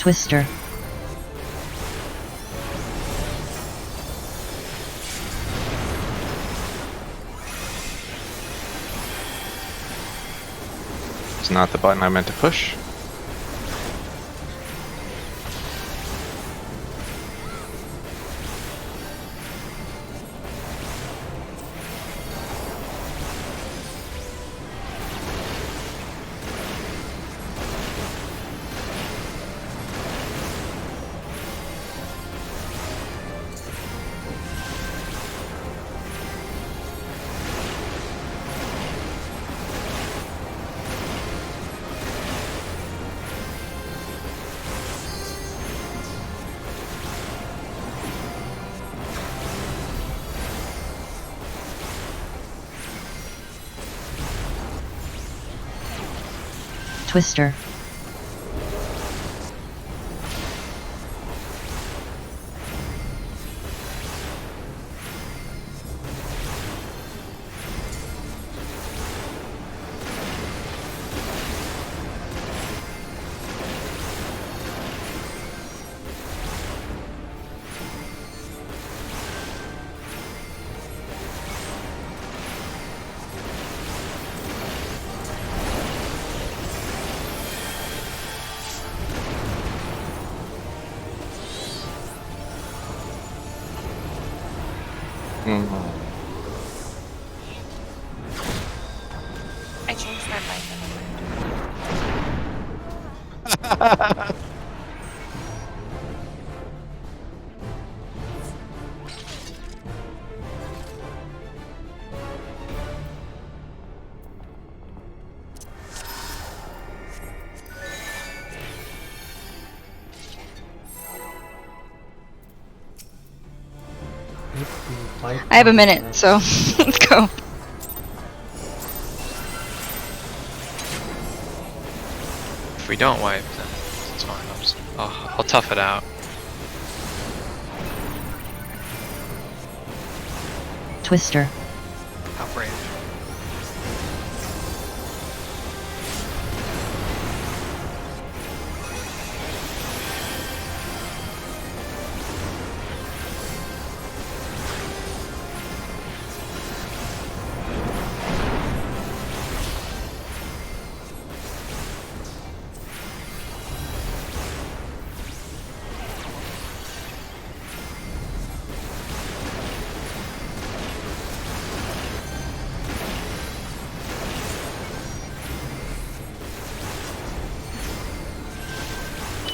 Twister. It's not the button I meant to push. Twister. I changed my bike. I have a minute, so let's go. If we don't wipe, then it's fine. I'll tough it out. Twister. Outrage.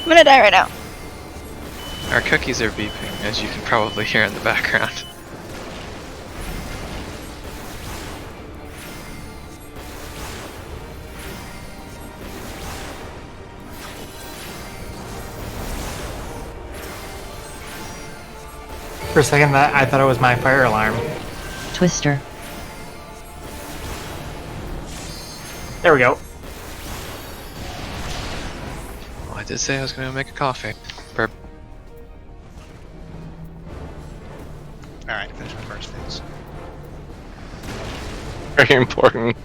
I'm gonna die right now. Our cookies are beeping, as you can probably hear in the background. For a second, I thought it was my fire alarm. Twister. There we go. Well, I did say I was going to make a coffee. Burp. Alright, finish my first phase. Very important.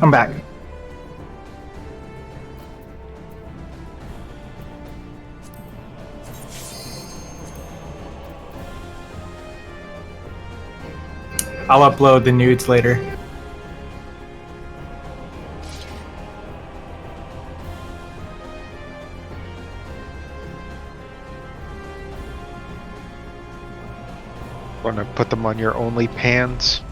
I'm back. I'll upload the nudes later. Want to put them on your OnlyPans?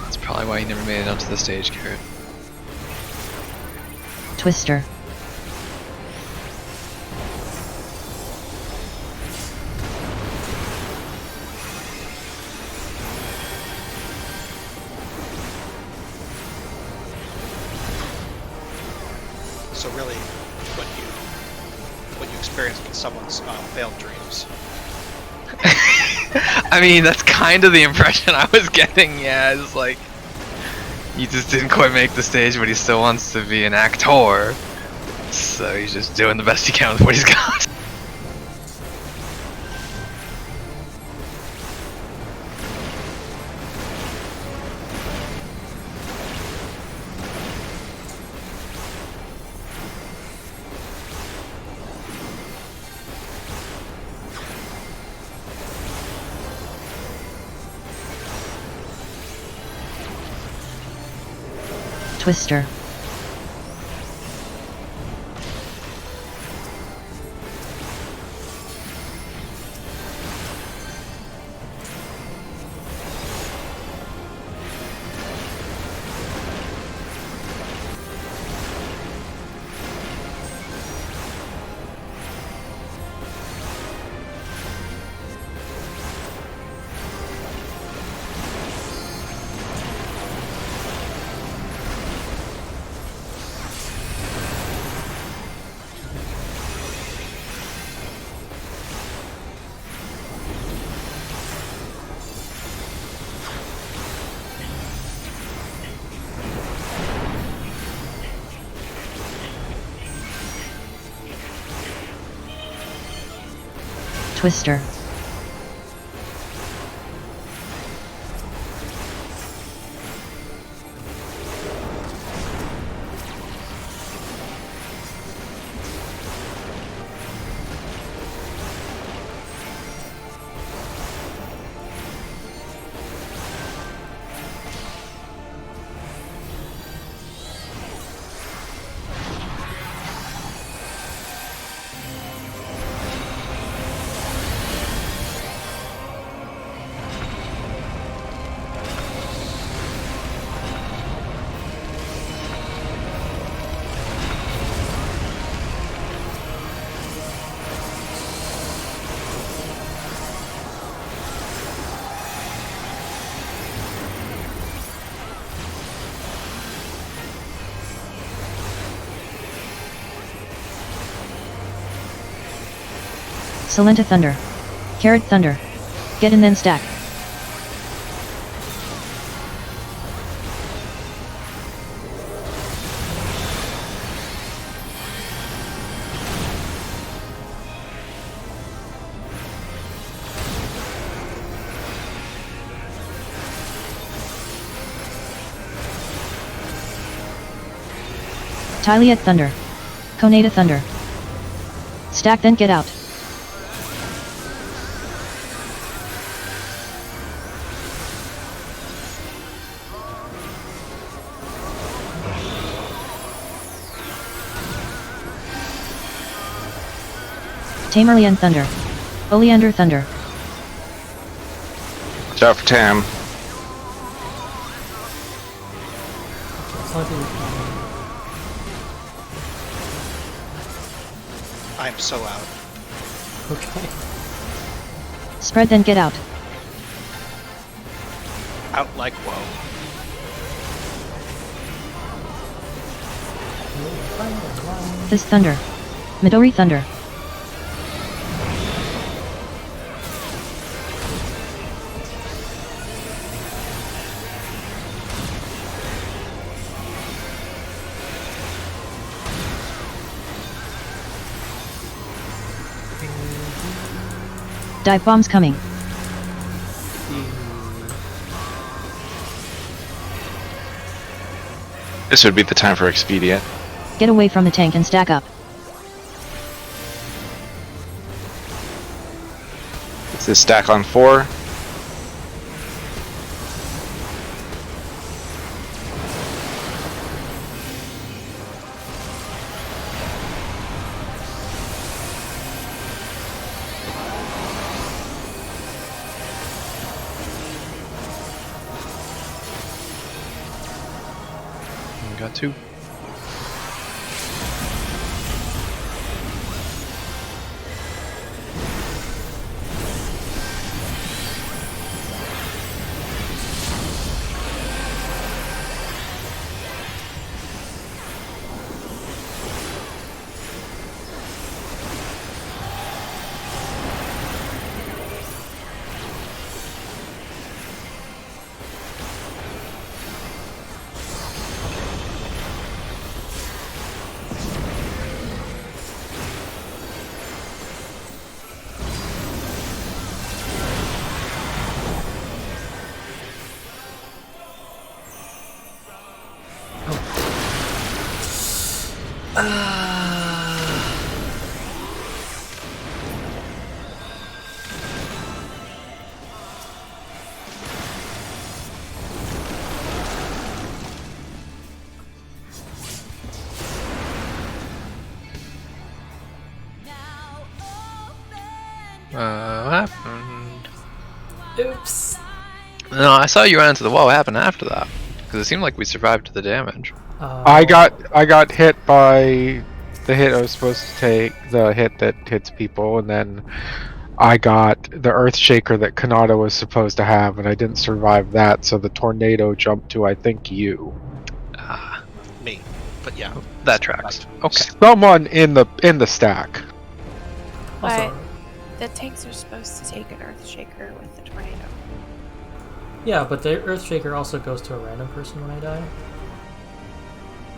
That's probably why you never made it onto the stage, Carrot. Twister. So really, what you experienced with someone's failed dreams. I mean, that's kind of the impression I was getting, yeah, it's like, he just didn't quite make the stage, but he still wants to be an actor, so he's just doing the best he can with what he's got. Twister. Twister. Salenta Thunder. Carrot Thunder. Get in then stack. Tyliet Thunder. Conata Thunder. Stack then get out. Tamerlian Thunder. Oleander Thunder. Watch out for Tam. I am so out. Okay. Spread then get out. Out like whoa. This Thunder. Midori Thunder. Dive bombs coming. This would be the time for Expedient. Get away from the tank and stack up. It's this stack on 4. Got 2. What happened? Oops. No, I saw you run into the wall. What happened after that? Because it seemed like we survived the damage. I got hit by the hit I was supposed to take, the hit that hits people, and then I got the earth shaker that Kanata was supposed to have, and I didn't survive that, so the tornado jumped to, I think, you. Me. But yeah. That tracks. Okay. Someone in the stack. But the tanks are supposed to take an earth shaker with the tornado. Yeah, but the earth shaker also goes to a random person when I die.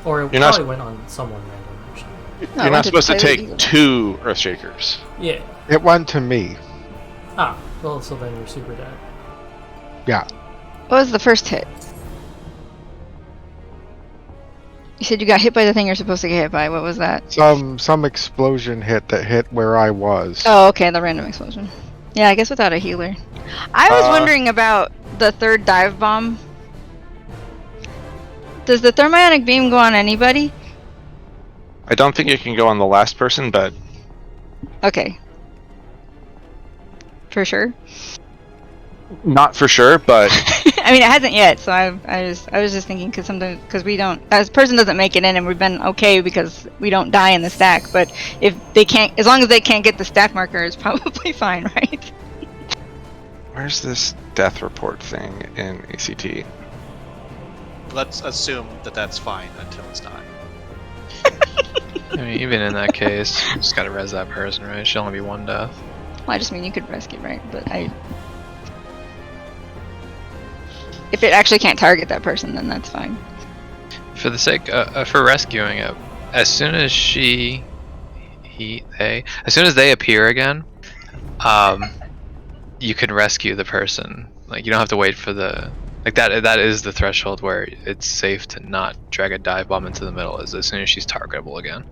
Or it You're not probably went on someone random, actually. No, You're I not supposed to wanted to play take with 2 Earthshakers. Yeah. It went to me. Ah, well, so then you're super dead. Yeah. What was the first hit? You said you got hit by the thing you're supposed to get hit by. What was that? Some explosion hit that hit where I was. Oh, okay, the random explosion. Yeah, I guess without a healer. I was wondering about the third dive bomb. Does the thermionic beam go on anybody? I don't think it can go on the last person, but Okay. For sure. not for sure, but I mean, it hasn't yet, so I was just thinking because we don't, as person doesn't make it in, and we've been okay because we don't die in the stack. But if they can't, as long as they can't get the stack marker, it's probably fine, right? where's this death report thing in ACT? Let's assume that that's fine until it's not. I mean, even in that case, you just gotta res that person, right? She'll only be 1 death. Well, I just mean you could rescue, right? But if it actually can't target that person, then that's fine. For the sake, for rescuing it, as soon as as soon as they appear again, you can rescue the person. Like, you don't have to wait for the, like, that is the threshold where it's safe to not drag a dive bomb into the middle, is as soon as she's targetable again.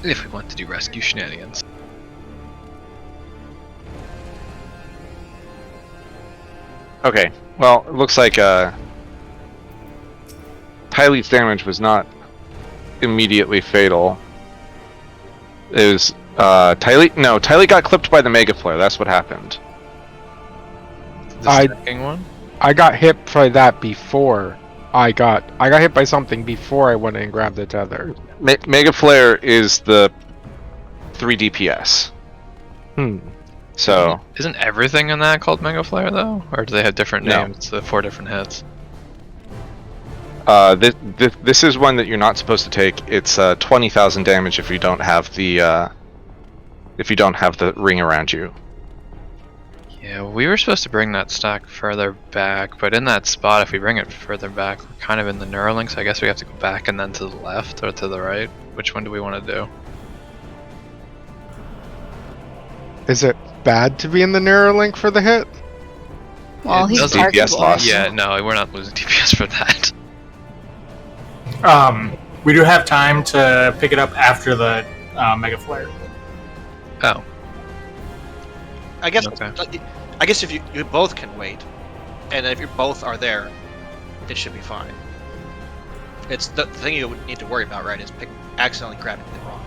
If we want to do rescue shenanigans. Okay, well, it looks like Tylee's damage was not immediately fatal. It was Tylee got clipped by the Mega Flare. That's what happened. The second one? I got hit by that before I got hit by something before I went and grabbed the tether. Mega Flare is the 3 DPS. So Isn't everything in that called Mega Flare though? Or do they have different No. names, the 4 different hits? this is one that you're not supposed to take. It's 20,000 damage if you don't have the ring around you. Yeah, we were supposed to bring that stack further back, but in that spot, if we bring it further back, we're kind of in the Neuralink, so I guess we have to go back and then to the left or to the right. Which one do we want to do? Is it bad to be in the narrow link for the hit? Well, It he's doesn't- DPS targetable. loss. Yeah, no, we're not losing DPS for that. We do have time to pick it up after the Mega Flare. Oh, I guess. Okay. I guess if you both can wait, and if you both are there, it should be fine. It's the thing you would need to worry about, right? Is accidentally grabbing it wrong.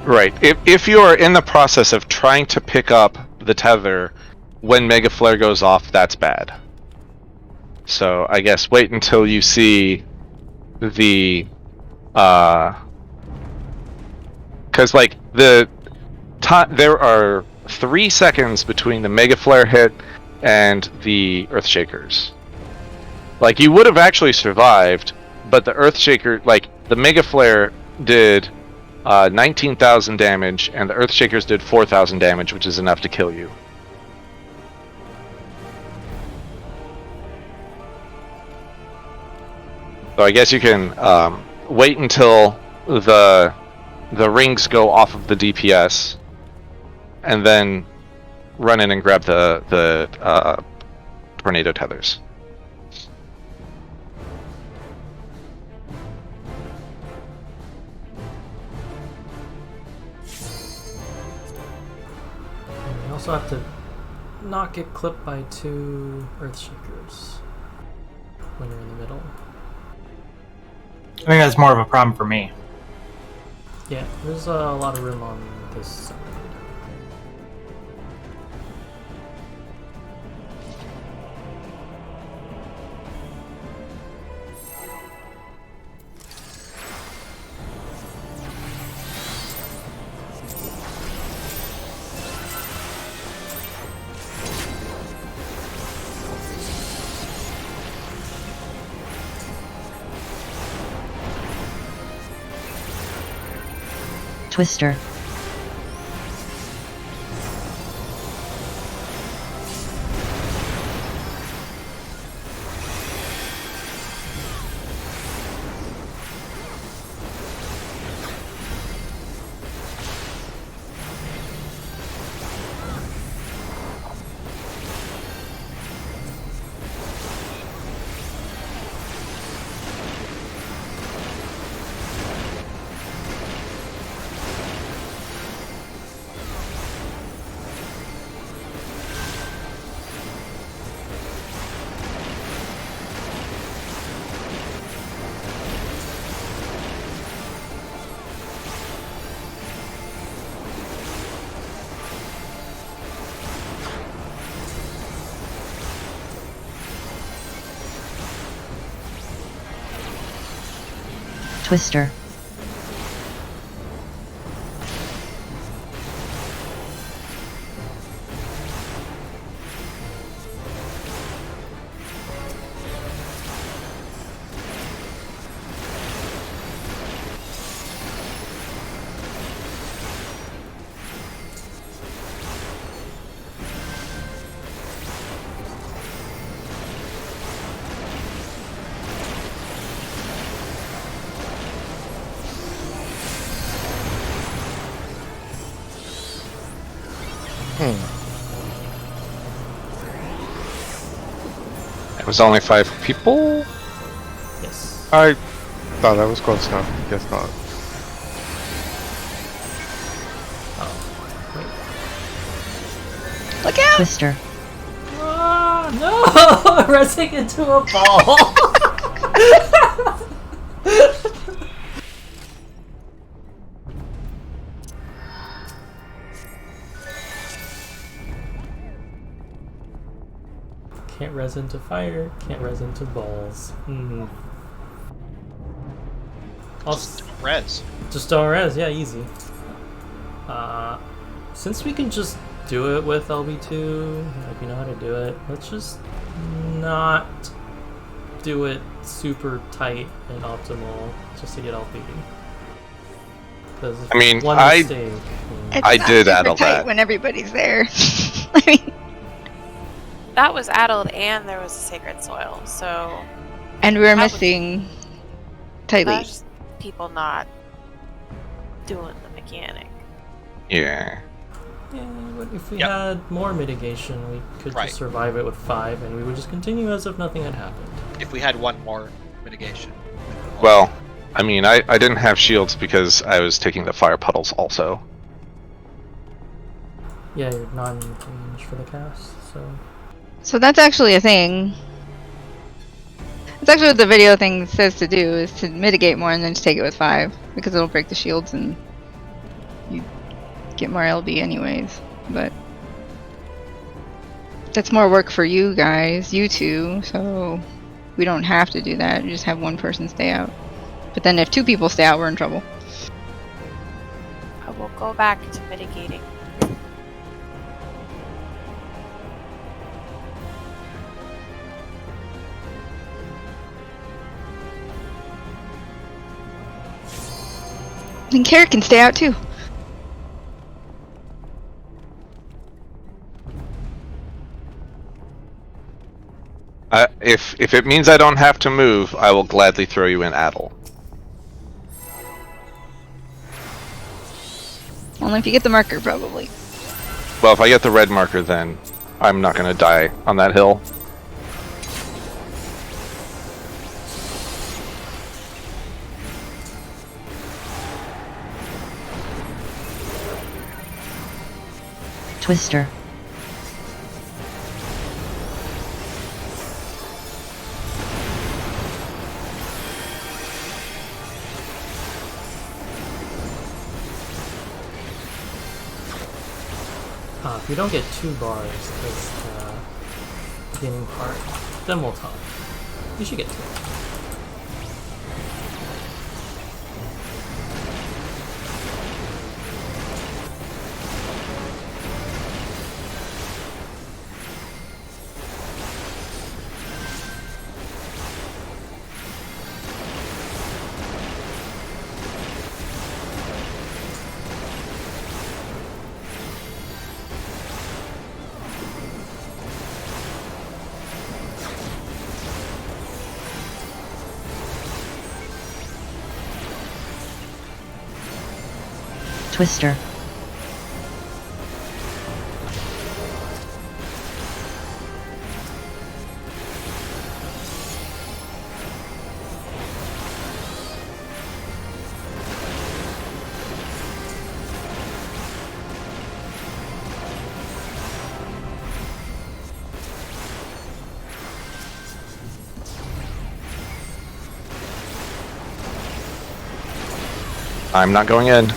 Right. If you are in the process of trying to pick up the tether when Mega Flare goes off, that's bad. So I guess wait until you see the because like the there are 3 seconds between the Mega Flare hit and the Earthshakers. Like you would have actually survived, but the Earthshaker, like the Mega Flare did 19,000 damage, and the Earthshakers did 4,000 damage, which is enough to kill you. So I guess you can wait until the rings go off of the DPS, and then run in and grab the tornado tethers. And you also have to not get clipped by 2 Earthshakers when you're in the middle. I think that's more of a problem for me. Yeah, there's a lot of room on this side. Twister. Twister. It was only 5 people? Yes. I thought that was close enough. Guess not. Oh, wait. Look out! Twister. Ah, no! Resting into a ball! Can't res into fire, can't res into balls. Just res. Just don't res, yeah, easy. Since we can just do it with LB2, like we know how to do it, let's just not do it super tight and optimal just to get LB. Because I mean, one I- mistake, It's I not did super addle tight that. when everybody's there. I mean, That was addled and there was a sacred soil, so and we were That was- missing tightly. that's just people not doing the mechanic. Yeah. Yeah, but if we Yep. had more mitigation, we could Right. just survive it with 5, and we would just continue as if nothing had happened. If we had one more mitigation. Well, I mean, I didn't have shields because I was taking the fire puddles also. Yeah, you're not in range for the cast, so... So that's actually a thing. It's actually what the video thing says to do, is to mitigate more and then just take it with 5. Because it'll break the shields and you get more LB anyways. But that's more work for you guys, you two, so we don't have to do that. We just have one person stay out. But then if 2 people stay out, we're in trouble. I will go back to mitigating. And Carrot can stay out too. If it means I don't have to move, I will gladly throw you in Addle. Only if you get the marker, probably. Well, if I get the red marker, then I'm not gonna die on that hill. Twister. If we don't get 2 bars this beginning part, then we'll talk. You should get 2. Twister. I'm not going in.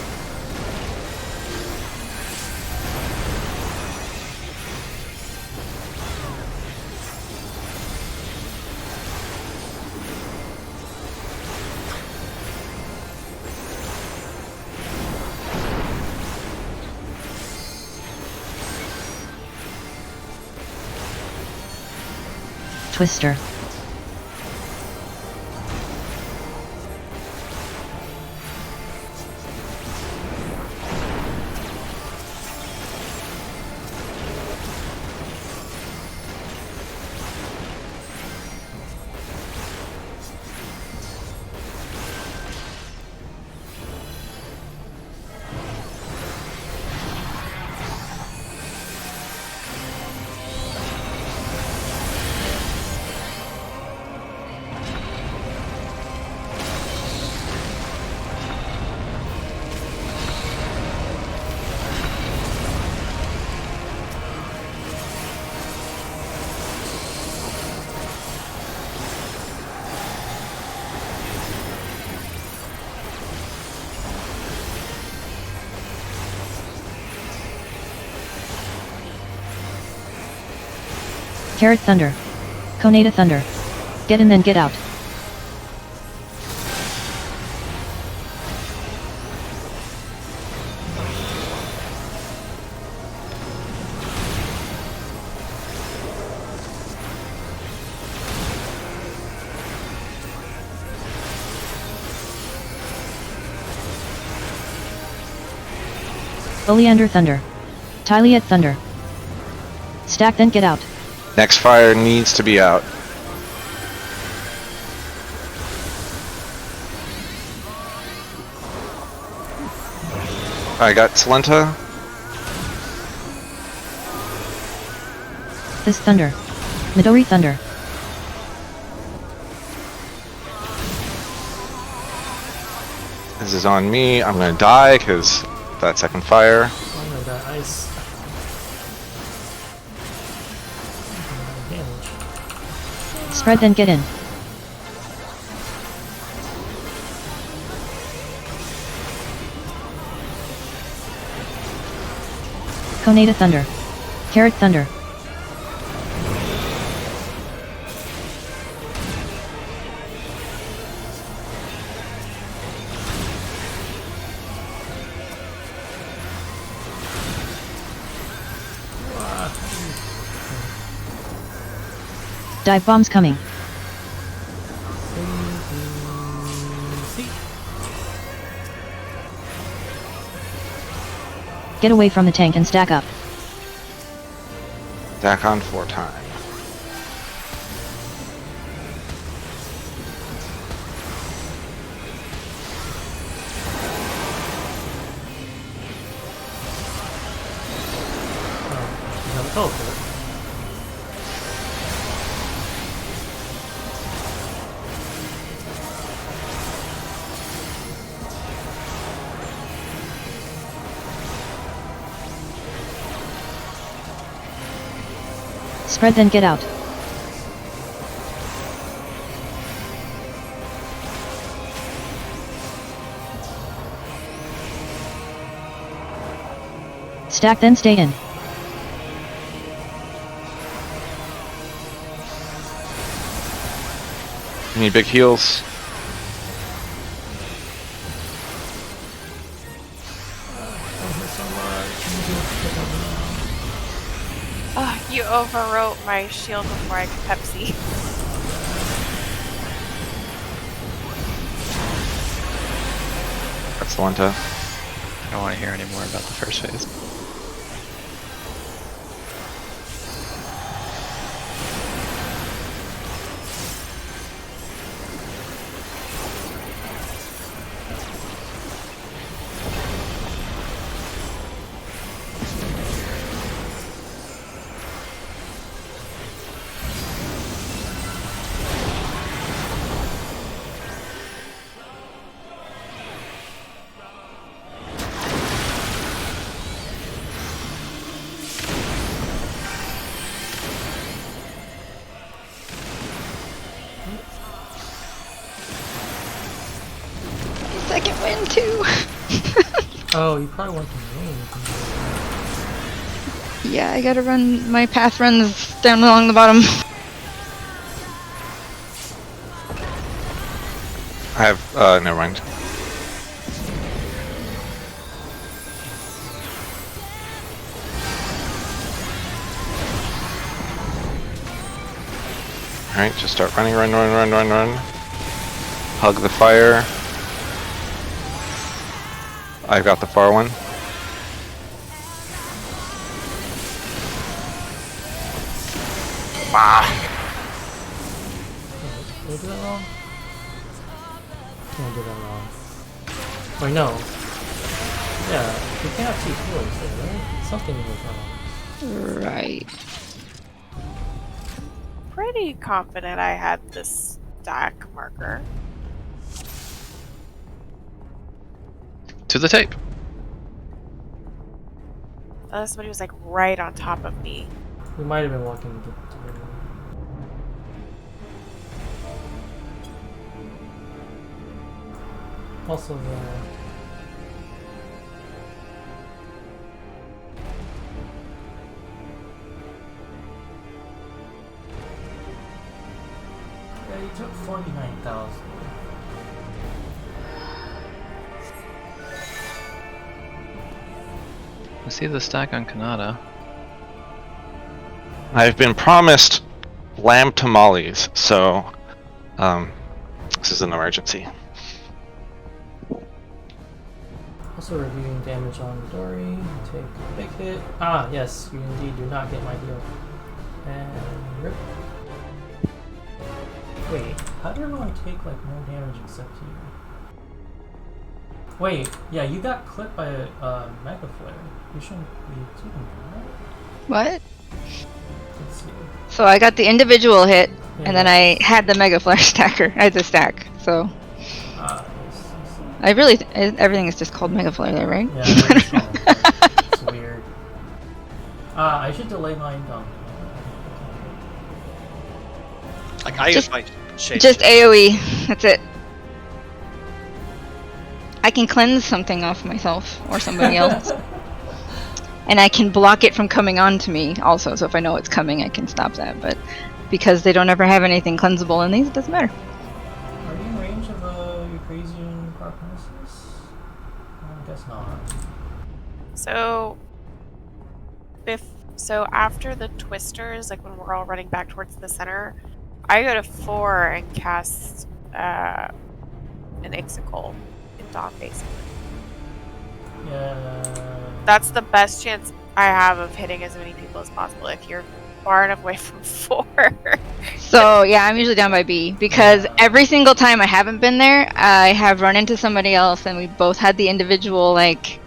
Twister. Carrot Thunder. Conata Thunder. Get in then get out. Oleander Thunder. Tyliet Thunder. Stack then get out. Next fire needs to be out. I got Salenta. this thunder. Midori thunder. This is on me. I'm gonna die because that second fire. Oh no, that ice. Damage. Spread then get in. Koneda thunder. Carrot thunder. Dive bombs coming. Get away from the tank and stack up. Stack on 4 times. You have a teleport. Spread then get out. Stack then stay in. You need big heals. Oh, you overwrote my shield before I could Pepsi. That's the one to. I don't want to hear any more about the first phase. Second win too. Oh, you probably want the main. Yeah, I gotta run. My path runs down along the bottom. I have. Never mind. Alright, just start running, run. Hug the fire. I've got the far one. Did I do that wrong? Can't do that wrong. Wait, no. Yeah, you can't have 2 healers there, right? Something was wrong. Right. Pretty confident I had this stack marker. To the tape. Unless somebody was like right on top of me. We might have been walking together. Also, yeah, you took 49,000. I see the stack on Kanata. I've been promised lamb tamales, so this is an emergency. Also reviewing damage on Midori. Take a big hit. Ah, yes, you indeed do not get my heal. And rip. Wait, how did everyone take like no damage except you? Wait, yeah, you got clipped by a Mega Flare. You shouldn't be taking that. What? It's see. So I got the individual hit, Yeah. and then I had the Mega Flare stacker. I had the stack. So I see. I really everything is just called Mega Flare there, right? Yeah, I know it's called, but it's weird. I should delay mine down. Like I use my shade. Just AoE. That's it. I can cleanse something off myself or somebody else. And I can block it from coming on to me also, so if I know it's coming, I can stop that. But because they don't ever have anything cleansable in these, it doesn't matter. Are you in range of Eucrasian Prognosis? I guess not. So after the twisters, like when we're all running back towards the center, I go to 4 and cast an Ixical in Dawn, basically. Yeah. That's the best chance I have of hitting as many people as possible if you're far enough away from 4. So yeah, I'm usually down by B because every single time I haven't been there, I have run into somebody else and we both had the individual like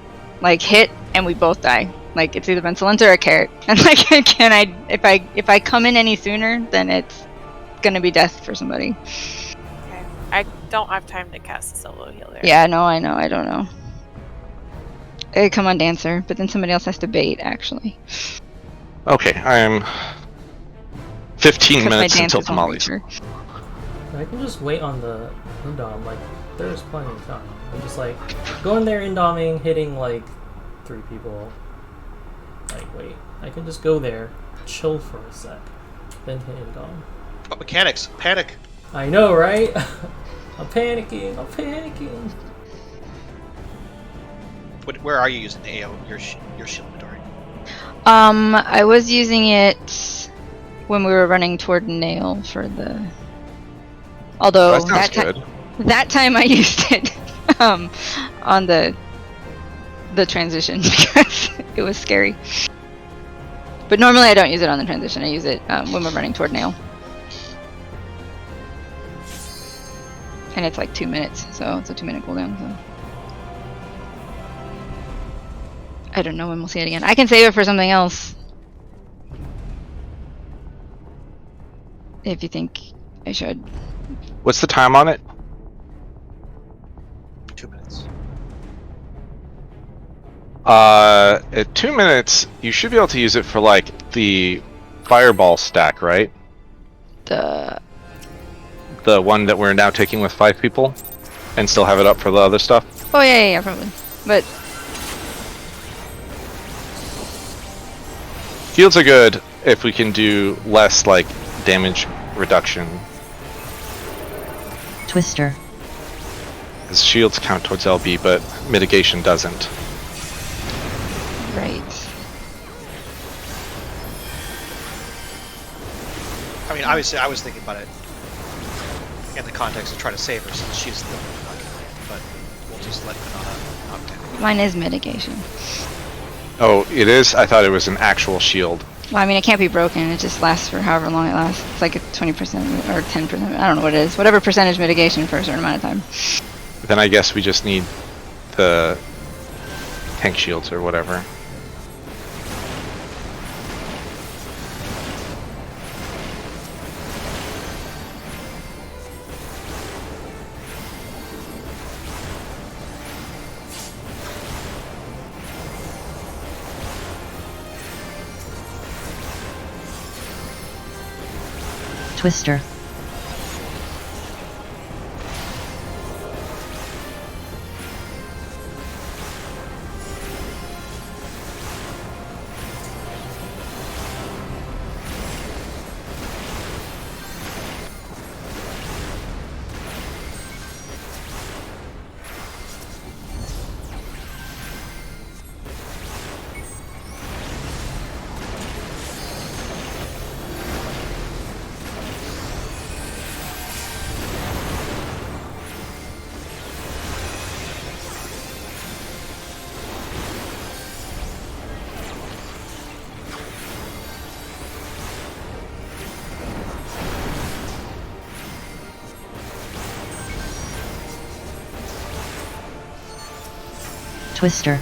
hit and we both die. Like it's either been Salenta or a carrot. And like if I come in any sooner, then it's gonna be death for somebody. Okay. I don't have time to cast a solo healer. Yeah, no, I know, I don't know. I come on Dancer, but then somebody else has to bait actually. Okay, I am 15 'Cause my minutes until Dancers won't reach tamales. her. I can just wait on the Indom, like, there's plenty of time. I'm just like, go in there Indoming, hitting like 3 people. Like, wait, I can just go there, chill for a sec, then hit Indom. But mechanics, panic. I know, right? I'm panicking. Where are you using the AO? Your shield inventory. I was using it when we were running toward Nail for the. Although Oh, that sounds good. that time I used it on the transition because it was scary. But normally I don't use it on the transition. I use it when we're running toward Nail. And it's like 2 minutes, so it's a 2-minute cooldown. So I don't know when we'll see it again. I can save it for something else. If you think I should. What's the time on it? 2 minutes. At 2 minutes, you should be able to use it for like the fireball stack, right? The one that we're now taking with 5 people, and still have it up for the other stuff. Oh yeah, probably. But Shields are good if we can do less like damage reduction, Twister. because shields count towards LB, but mitigation doesn't. right. I mean, obviously, I was thinking about it in the context of trying to save her since she's the one but we'll just let Kanata knock down. Mine is mitigation. Oh, it is? I thought it was an actual shield. Well, I mean, it can't be broken. It just lasts for however long it lasts. It's like a 20% or 10%. I don't know what it is. Whatever percentage mitigation for a certain amount of time. Then I guess we just need the tank shields or whatever. Twister. Twister.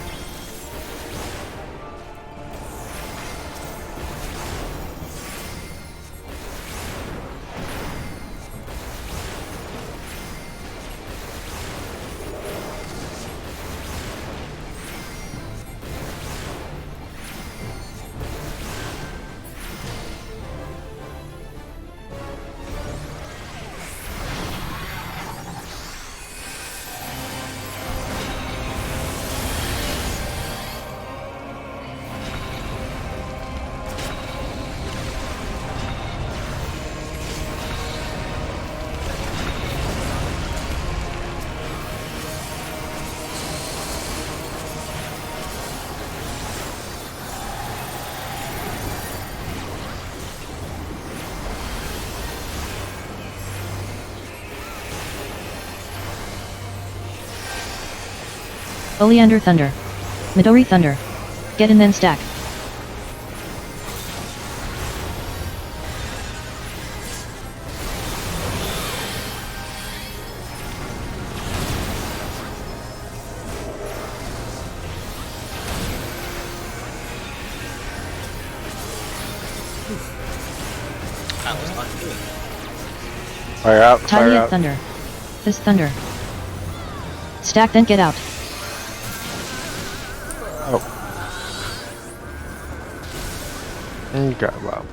Oleander Thunder. Midori Thunder. Get in then stack. That was fun. Fire out, fire Tiny out. Thunder. Fist Thunder. Stack then get out. Oh. And you got well.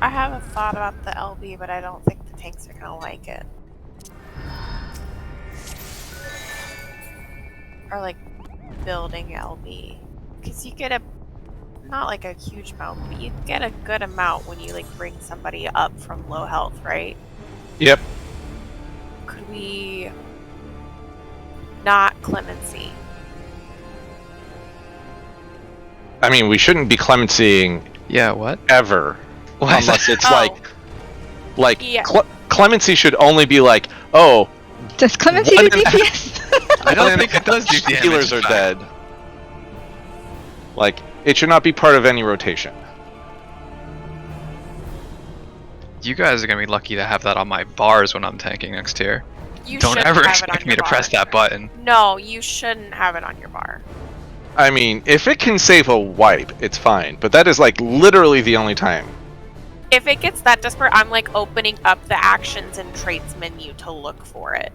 I have a thought about the LB, but I don't think the tanks are gonna like it. Or like building LB, because you get a not like a huge amount, but you get a good amount when you like bring somebody up from low health, right? Yep. Could we not clemency? I mean, we shouldn't be clemencying Yeah, what? ever, Why is unless that? it's Oh. like Yeah. clemency should only be like, oh, Does Clemency One do in- DPS? I don't think it does do damage. healers in are fact. dead. Like, it should not be part of any rotation. You guys are gonna be lucky to have that on my bars when I'm tanking next tier. You Don't shouldn't ever have it on expect me your to press bar. that button. No, you shouldn't have it on your bar. I mean, if it can save a wipe, it's fine. But that is like literally the only time. If it gets that desperate, I'm like opening up the actions and traits menu to look for it.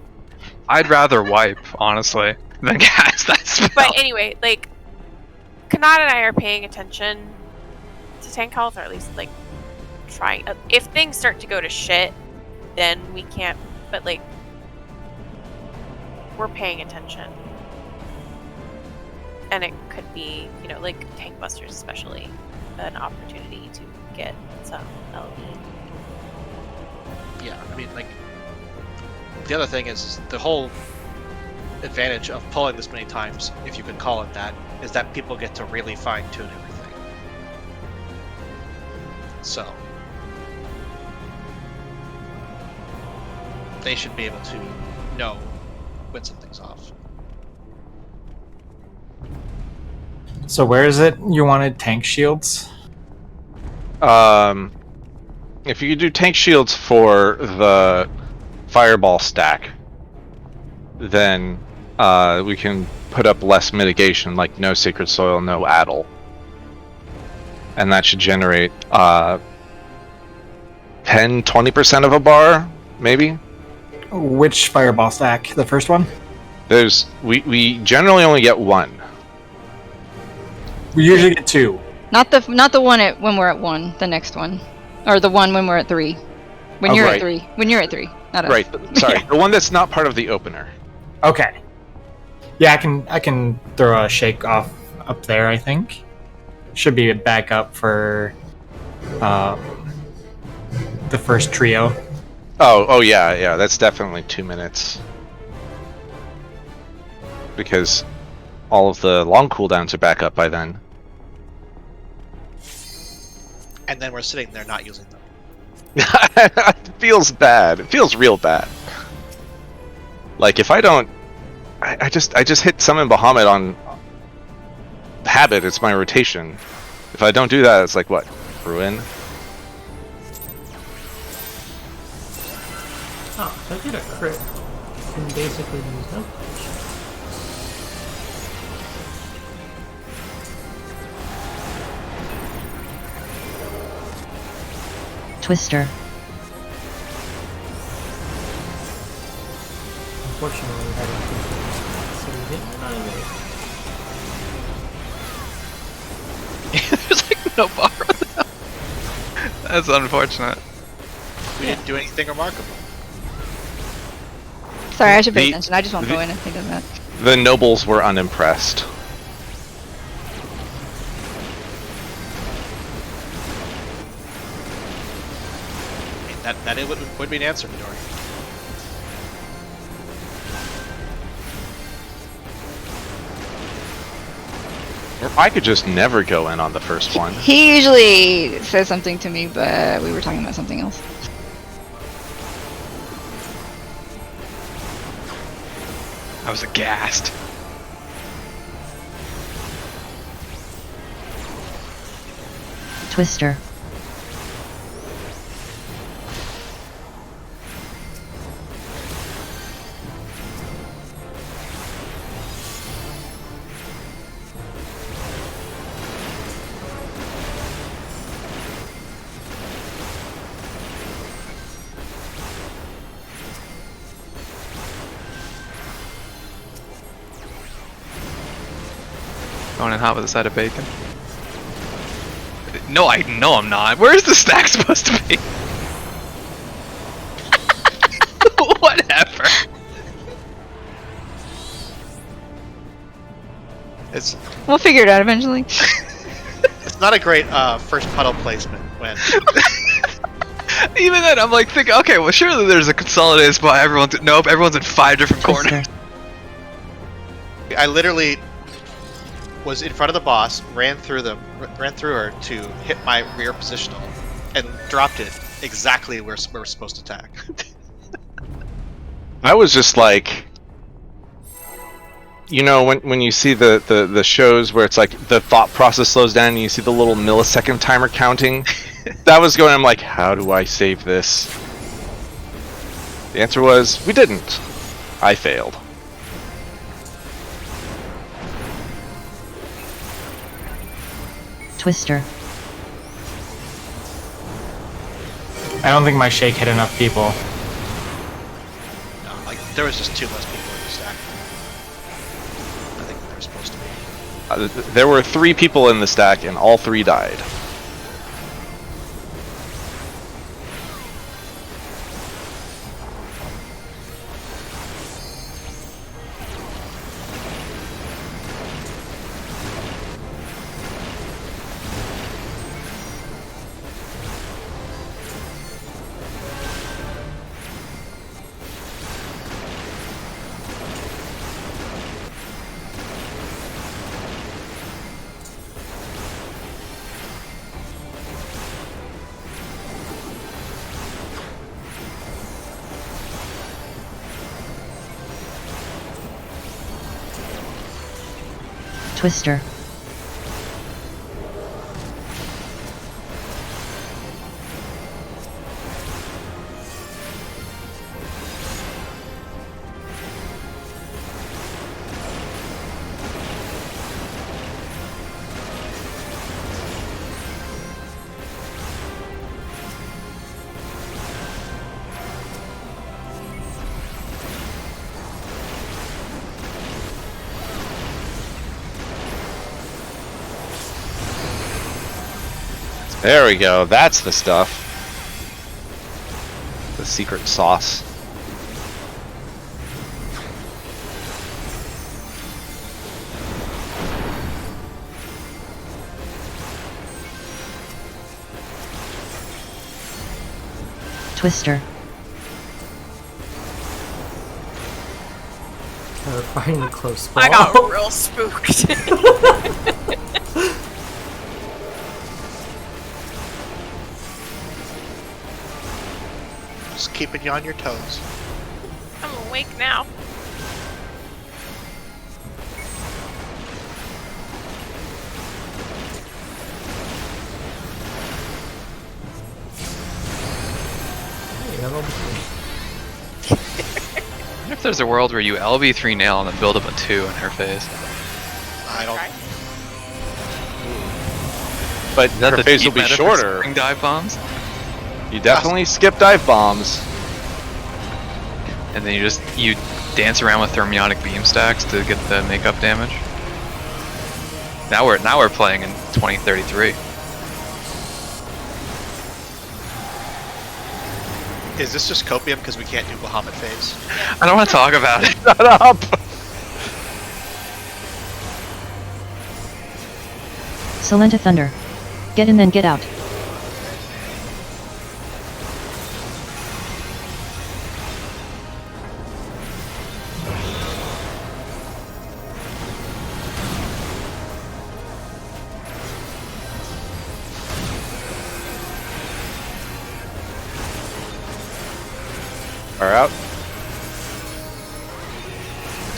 I'd rather wipe, honestly, than cast that spell. But anyway, like, Kanata and I are paying attention to tank health, or at least like trying. If things start to go to shit, then we can't. But like, we're paying attention, and it could be, you know, like tank busters, especially, an opportunity to get some LB. Yeah, I mean, like, the other thing is the whole advantage of pulling this many times, if you could call it that, is that people get to really fine-tune everything. So, they should be able to know when something's off. So where is it you wanted tank shields? If you do tank shields for the fireball stack, then we can put up less mitigation, like no sacred soil, no addle, and that should generate 10-20% of a bar, maybe. Which fireball stack? The first one? There's we generally only get one. We usually get two. Not the one at when we're at 1. The next one, or the one when we're at 3. When Oh, you're right. at 3. When you're at 3. Not us. Right. Sorry, the one that's not part of the opener. Okay. Yeah, I can throw a shake off up there, I think. Should be a backup for the first trio. Oh yeah, that's definitely 2 minutes. Because all of the long cooldowns are back up by then. And then we're sitting there not using them. It feels bad. It feels real bad. Like if I don't, I just hit summon Bahamut on habit. It's my rotation. If I don't do that, it's like what? Ruin. Oh, I did a crit. Can basically use no. Twister. Unfortunately, we had a so we didn't run away. There's like no bar on that. That's unfortunate. We didn't do anything remarkable. Sorry, I should pay The- attention. I just won't go in and think of that. The nobles were unimpressed. I mean, that it would be an answer, Midori. Or I could just never go in on the first one. He usually says something to me, but we were talking about something else. I was aghast. Twister. Going in hot with a side of bacon. No, I'm not. Where's the stack supposed to be? Whatever. It's We'll figure it out eventually. it's not a great first puddle placement when Even then, I'm like thinking, okay, well, surely there's a consolidated spot. Nope, everyone's in 5 different corners. Twister. I literally was in front of the boss, ran through her to hit my rear positional, and dropped it exactly where we're supposed to attack. I was just like, you know, when you see the shows where it's like the thought process slows down and you see the little millisecond timer counting, that was going. I'm like, how do I save this? The answer was, we didn't. I failed. Twister. I don't think my shake hit enough people. No, like there was just 2 less people in the stack. I think there were supposed to be. There were 3 people in the stack and all 3 died. Twister. There we go. That's the stuff. The secret sauce. Twister. Gotta find a close spot. I got real spooked. Just keeping you on your toes. I'm awake now. Hey, I'm over here. I wonder if there's a world where you LB3 nail and then build up a 2 in her face. I don't. Right. But Is that her the phase will cheap be meta for shorter. spring dive bombs? You definitely skip dive bombs. And then you dance around with thermiotic beam stacks to get the makeup damage. Now we're playing in 2033. Is this just copium because we can't do Bahamut phase? I don't want to talk about it. Shut up! Solenta Thunder. Get in then get out. Are out.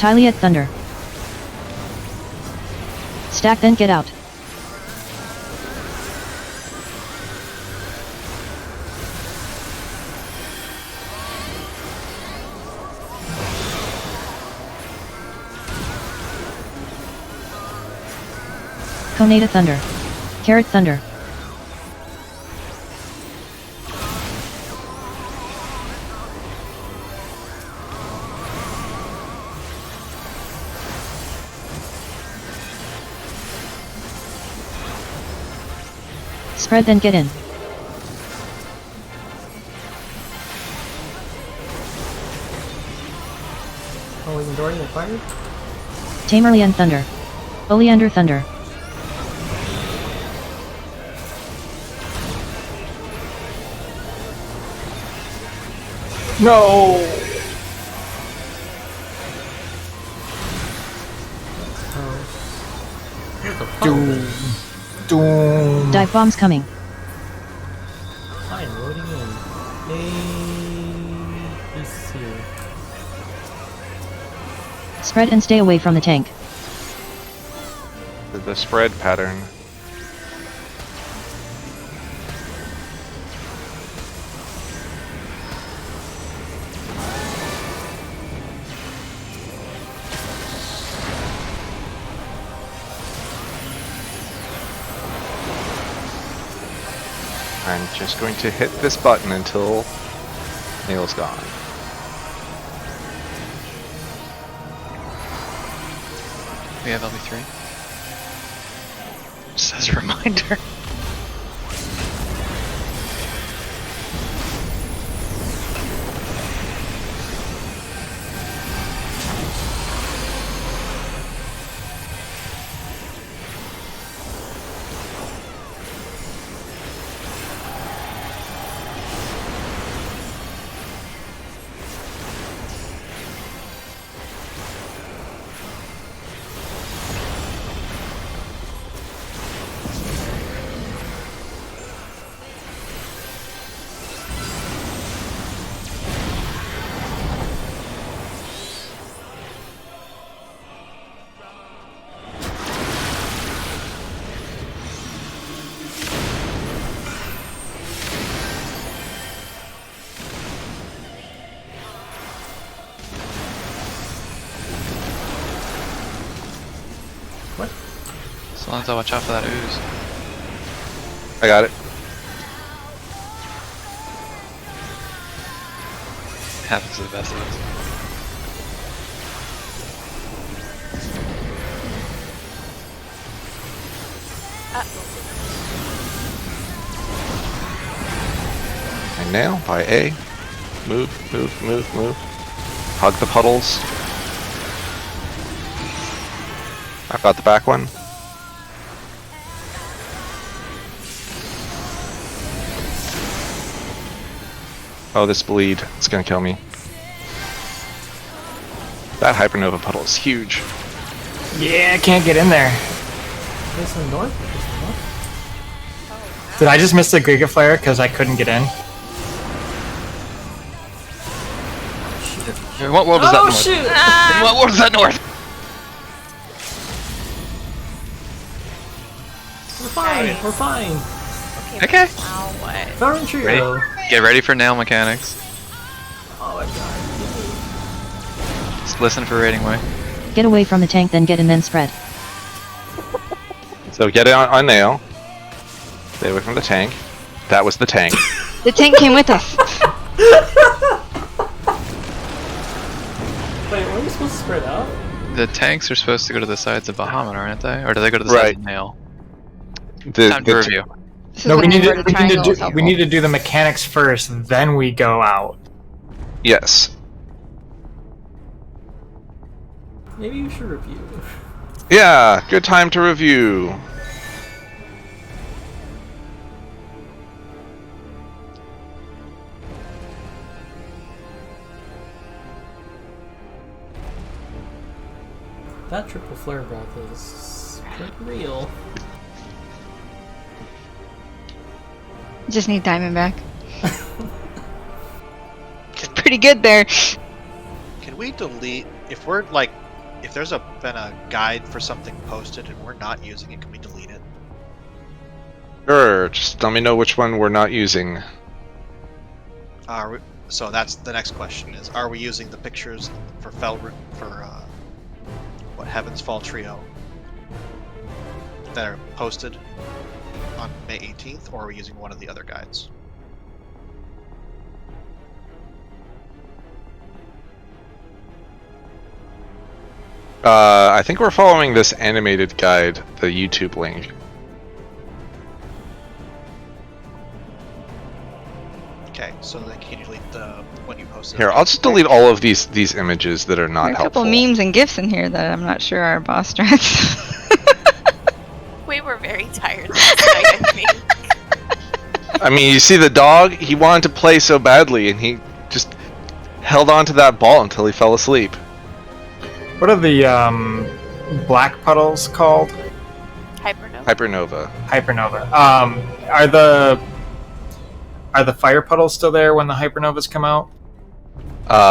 Tyliate Thunder. Stack then get out. Conata Thunder. Carrot Thunder. Spread then get in. Oh, isn't Dorian acquired? Tamerlian Thunder. Oleander Thunder. No! Oh. What the fuck? Doom. Doom. Dive bombs coming. Fine, loading in. ABC. Spread and stay away from the tank. The spread pattern. I'm just going to hit this button until Nail's gone. We have LB3. Just as a reminder. So long as I watch out for that ooze. I got it. Happens to the best of us. And now by A. Move, move, move, move. Hug the puddles. I've got the back one. Oh, this bleed. It's gonna kill me. That hypernova puddle is huge. Yeah, I can't get in there. This one north? This one north? Did I just miss the Giga Flare because I couldn't get in? In what world is that Oh north? shoot! In what world is that north? We're fine, we're fine. Okay. Now what? Thorn Trio. Get ready for nail mechanics. Oh my god. Just listen for rating way. Get away from the tank then get in then spread. So get it on nail. Stay away from the tank. That was the tank. The tank came with us. Wait, were we supposed to spread out? The tanks are supposed to go to the sides of Bahamut, aren't they? Or do they go to the sides Right. of Nail? The, Time to review. This is No, when we need to inverted triangle is helpful. do the mechanics first, then we go out. Yes. Maybe we should review. Yeah, good time to review. That triple flare breath is pretty real. Just need Diamondback. It's pretty good there. Can we delete if we're like if there's been a guide for something posted and we're not using it, can we delete it? Sure, just let me know which one we're not using. So that's the next question: is are we using the pictures for Heaven's Fall Trio that are posted on May 18th, or are we using one of the other guides? I think we're following this animated guide, the YouTube link. Okay, so then can you delete the one you posted? Here, I'll just delete all of these images that are not There are a helpful. couple memes and gifs in here that I'm not sure are boss strats. We were very tired last night, I think. I mean, you see the dog? He wanted to play so badly, and he just held on to that ball until he fell asleep. What are the black puddles called? Hypernova. Hypernova. Hypernova. Are the fire puddles still there when the hypernovas come out?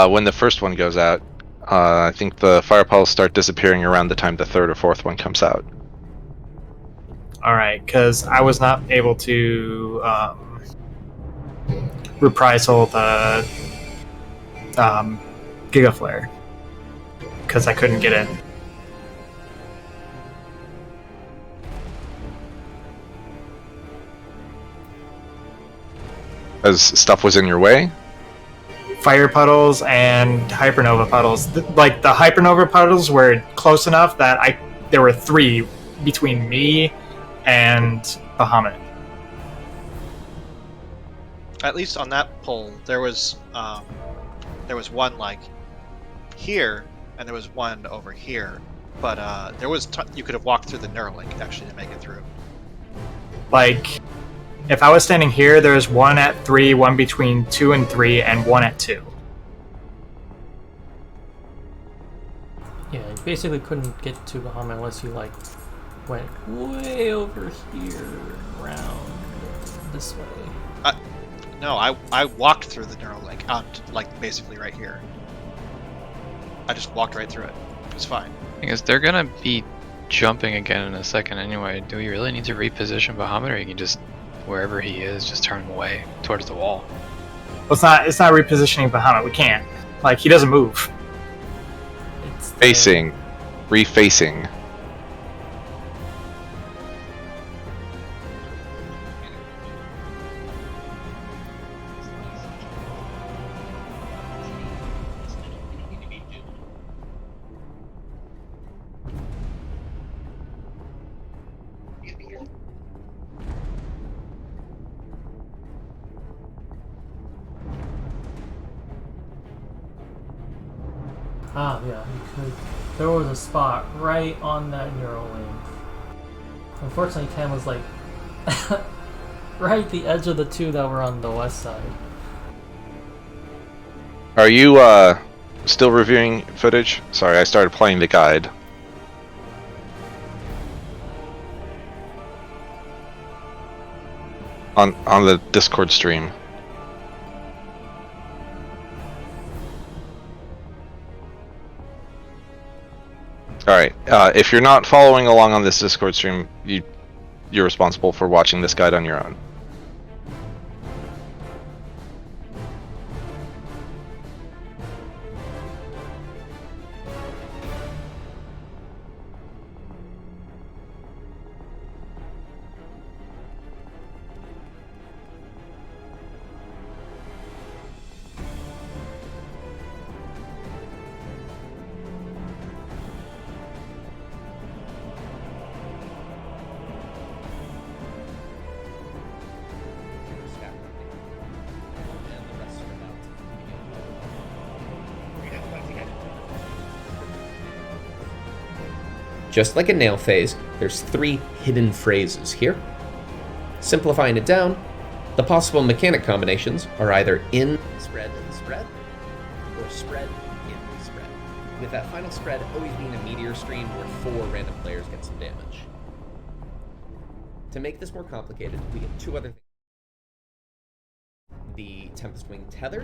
When the first one goes out, I think the fire puddles start disappearing around the time the third or fourth one comes out. Alright, because I was not able to reprisal the Gigaflare because I couldn't get in. As stuff was in your way? Fire puddles and hypernova puddles. Like the hypernova puddles were close enough that there were 3 between me and Bahamut. At least on that poll, there was one like here, and there was one over here. But there was you could have walked through the Neuralink actually to make it through. Like, if I was standing here, there's 1 at 3, 1 between 2 and 3, and 1 at 2. Yeah, you basically couldn't get to Bahamut unless you like went way over here around this way. No, I walked through the Neuralink out like basically right here. I just walked right through it. It's fine. Because they're gonna be jumping again in a second anyway. Do we really need to reposition Bahamut, or you can just, wherever he is, just turn him away towards the wall? Well, it's not repositioning Bahamut. We can't. Like, he doesn't move. It's the- Facing. Refacing. Ah, yeah, you could. There was a spot right on that Neuralink. Unfortunately, Tam was like right at the edge of the 2 that were on the west side. Are you still reviewing footage? Sorry, I started playing the guide. On the Discord stream. Alright, if you're not following along on this Discord stream, you're responsible for watching this guide on your own. Just like a nail phase, there's 3 hidden phrases here. Simplifying it down, the possible mechanic combinations are either in spread or spread in spread, with that final spread always being a meteor stream where 4 random players get some damage. To make this more complicated, we get 2 other things. The Tempest Wing Tether,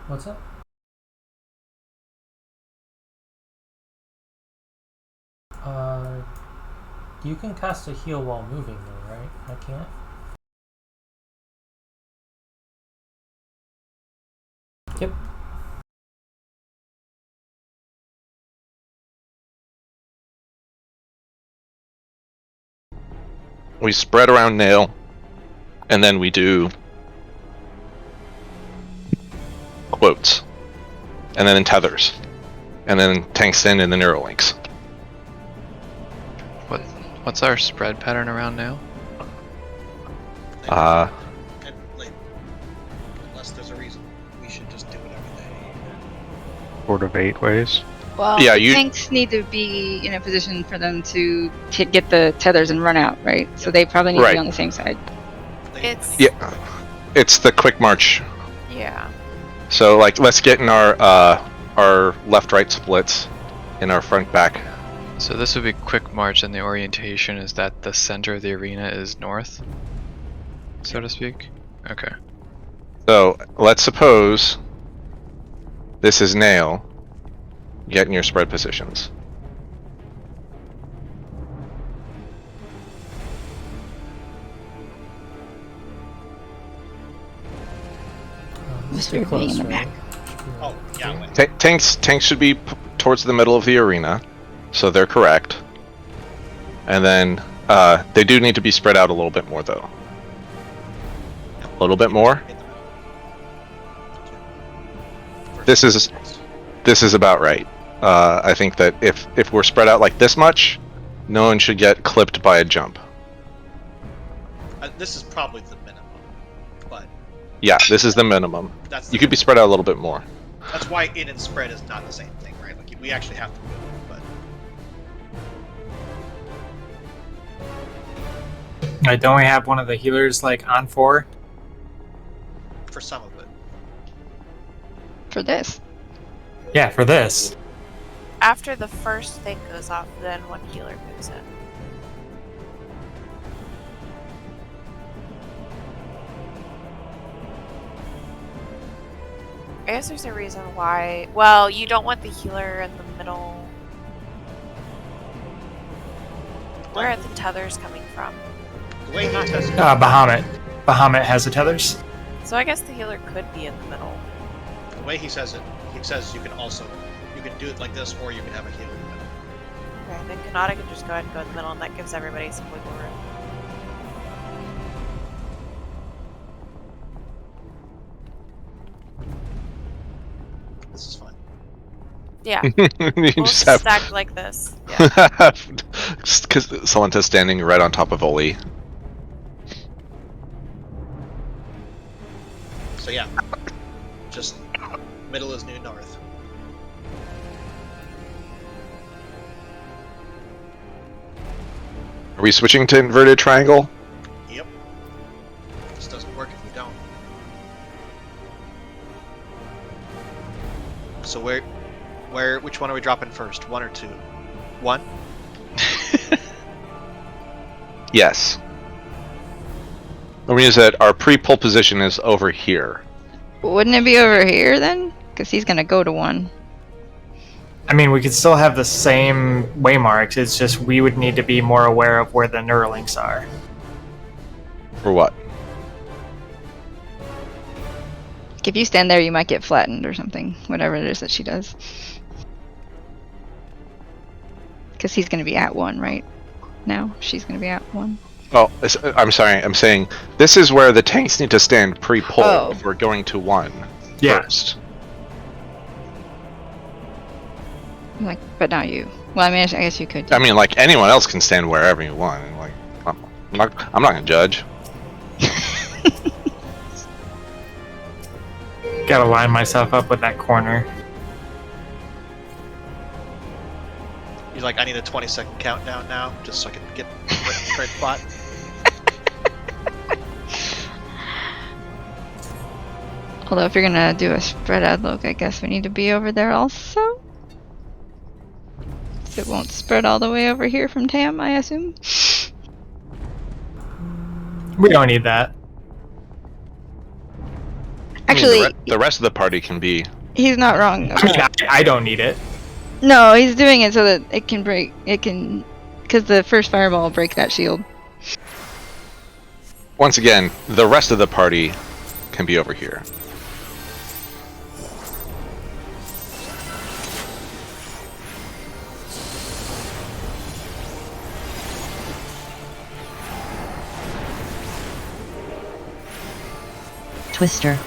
What's that? You can cast a heal while moving though, right? I can't? Yep. We spread around Nail, and then we do quotes, and then tethers, and then Tungsten and the Neurolinks. What's our spread pattern around now? And, like, unless there's a reason, we should just do whatever they. Sort of 8 ways. Well, Yeah, the you- tanks need to be in a position for them to get the tethers and run out, right? So they probably need to Right. be on the same side. It's Yeah, it's the quick march. yeah. So like, let's get in our left-right splits, in our front-back. So this would be quick march, and the orientation is that the center of the arena is north, so to speak. Okay. So let's suppose this is Nail. Get in your spread positions. Who's Stay everybody in close, the right? back? Oh, yeah. Wait. Tanks should be towards the middle of the arena, so they're correct. And then they do need to be spread out a little bit more, though. A little bit more. This is about right. I think that if we're spread out like this much, no one should get clipped by a jump. This is probably the minimum, but Yeah, this is the minimum. that's You could be spread out a little bit more. that's why in and spread is not the same thing, right? Like we actually have to move, but Like, don't we have one of the healers like on 4? for some of it. For this. Yeah, for this. After the first thing goes off, then one healer moves in. I guess there's a reason why. Well, you don't want the healer in the middle. Where are the tethers coming from? The way he does it, Bahamut. Bahamut has the tethers. So I guess the healer could be in the middle. the way he says it, he says you can do it like this, or you can have a healer in the middle. Okay, then Kanata can just go ahead and go in the middle, and that gives everybody some wiggle room. This is fun. Yeah, You we'll just have stack like this. Yeah. because someone is standing right on top of Oli. So yeah, just middle is new north. Are we switching to inverted triangle? Yep. This doesn't work if we don't. So which one are we dropping first? 1 or 2? 1? Yes. That means that our pre-pull position is over here. Wouldn't it be over here then? Because he's gonna go to 1. I mean, we could still have the same waymarks. It's just we would need to be more aware of where the Neuralinks are. For what? If you stand there, you might get flattened or something. Whatever it is that she does. Because he's gonna be at 1 right now. She's gonna be at 1. Oh, I'm sorry. I'm saying this is where the tanks need to stand pre-pull Oh. if we're going to 1 Yeah. first. Like, but not you. Well, I mean, I guess you could. I mean, like anyone else can stand wherever you want. Like, I'm not gonna judge. Gotta line myself up with that corner. He's like, I need a 20-second countdown now, just so I can get right spot. Although if you're gonna do a spread out look, I guess we need to be over there also. So it won't spread all the way over here from Tam, I assume. We don't need that. Actually, the rest of the party can be. he's not wrong. I mean, I don't need it. No, he's doing it so that it can break. It can, because the first fireball will break that shield. Once again, the rest of the party can be over here. Twister.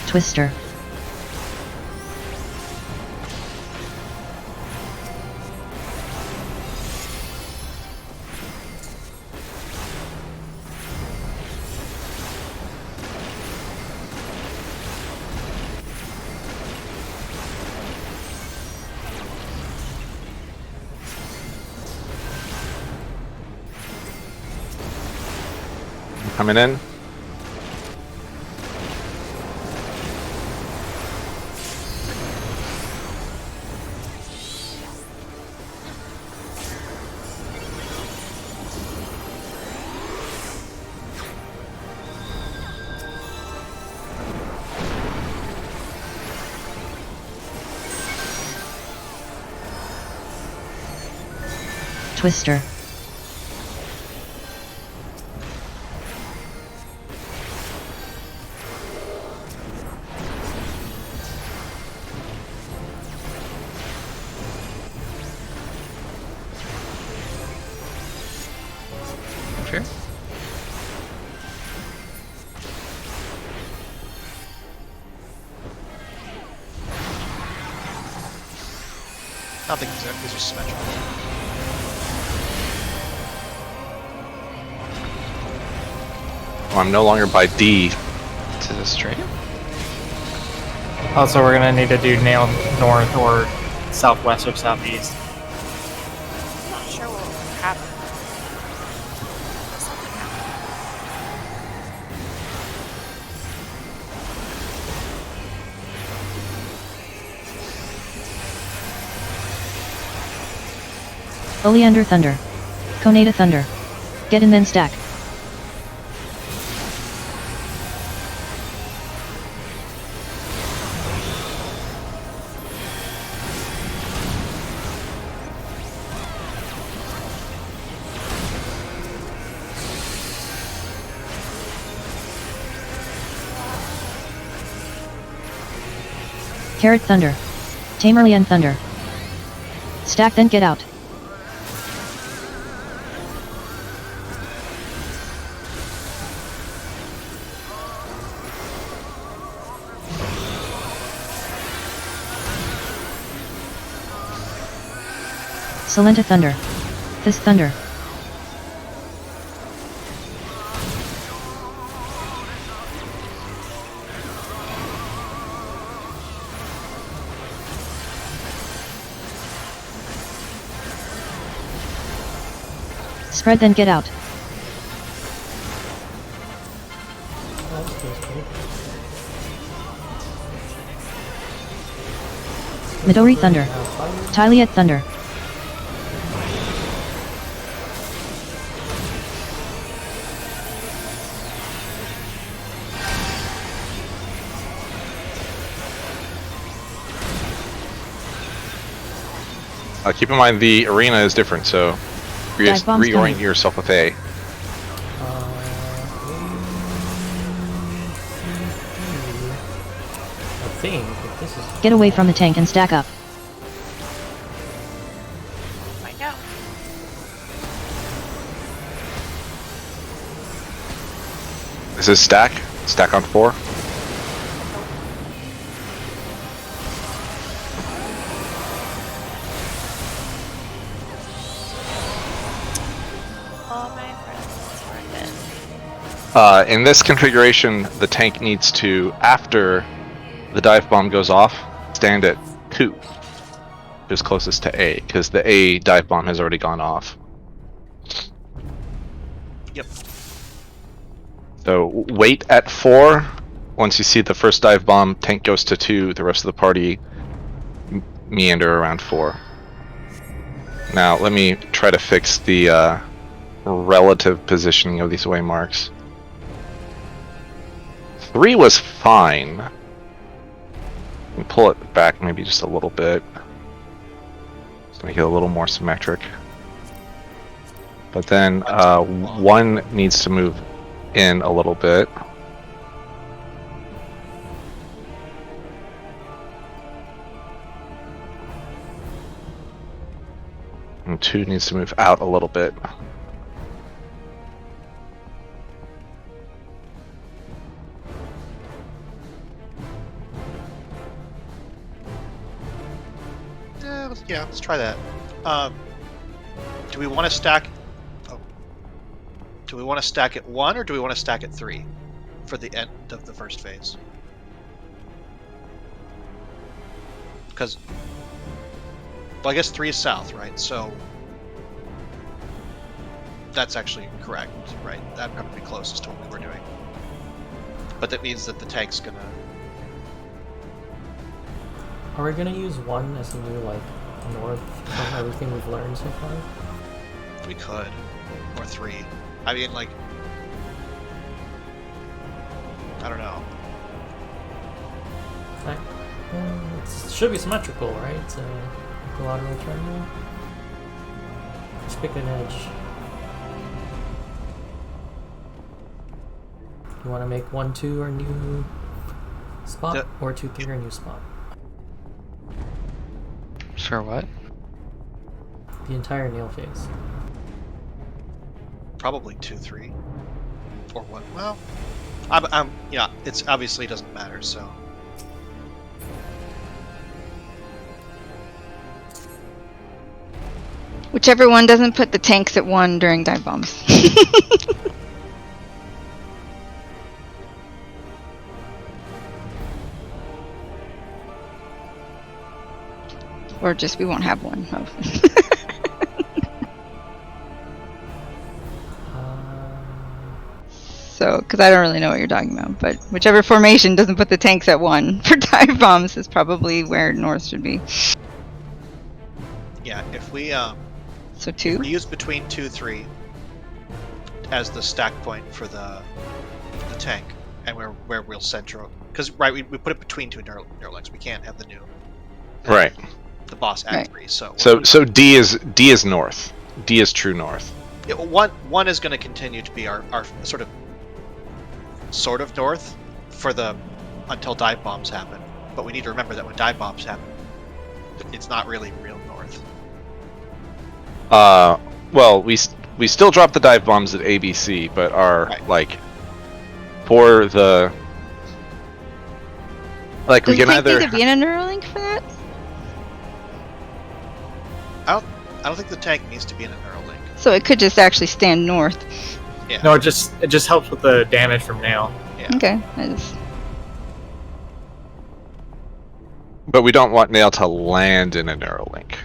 Twister. Coming in. Twister. Sure. I don't think these are symmetrical. Oh, I'm no longer by D. To the stream? Also, we're gonna need to do nail north or southwest or southeast. I'm not sure what will happen. Oleander Thunder. Conata Thunder. Get in then stack. Carrot Thunder. Tamerlian Thunder. Stack then get out. Salenta Thunder. This Thunder. Spread then get out. Midori Thunder. Tyliet Thunder. Keep in mind the arena is different, so Dive bombs reorient coming. yourself with A. thing, but this is... Get away from the tank and stack up. Find out. Is this stack? Stack on 4? All my friends are dead. In this configuration, the tank needs to, after the dive bomb goes off, stand at 2, which is closest to A, because the A dive bomb has already gone off. Yep. So wait at 4. Once you see the first dive bomb, tank goes to 2. The rest of the party meander around 4. Now let me try to fix the relative positioning of these waymarks. 3 was fine. Pull it back maybe just a little bit. Just make it a little more symmetric. But then 1 needs to move in a little bit. And 2 needs to move out a little bit. Yeah, let's try that. Do we want to stack? Oh, do we want to stack at 1 or do we want to stack at 3 for the end of the first phase? Because, well, I guess 3 is south, right? So that's actually correct, right? That'd probably be closest to what we were doing. But that means that the tank's gonna. Are we gonna use 1 as a new, like, north from everything we've learned so far? We could, or 3. I mean, like, I don't know. Fact, it should be symmetrical, right? Equilateral triangle. Just pick an edge. You want to make 1, 2 our new spot, or 2, 3 our new spot? Sure, what? The entire nail phase. Probably 2, 3, or 1. Well, I'm yeah. It's obviously doesn't matter. So Whichever one doesn't put the tanks at 1 during dive bombs. Or just we won't have one. So, because I don't really know what you're talking about, but whichever formation doesn't put the tanks at 1 for dive bombs is probably where north should be. yeah, if we So 2? we use between 2, 3 as the stack point for the tank, and where we'll central, because right we put it between 2 Neuralinks. We can't have the new Right. the boss at Right. 3. So So D is north. D is true north. yeah, one is going to continue to be our sort of north for the until dive bombs happen. But we need to remember that when dive bombs happen, it's not really real north. Well, we still drop the dive bombs at ABC, but are Right. like for the like Does we can the tank either need to be in a Neuralink for that? I don't think the tank needs to be in a Neuralink. So it could just actually stand north. Yeah. No, it just helps with the damage from nail. Yeah. Okay, I just... but we don't want Nail to land in a Neuralink.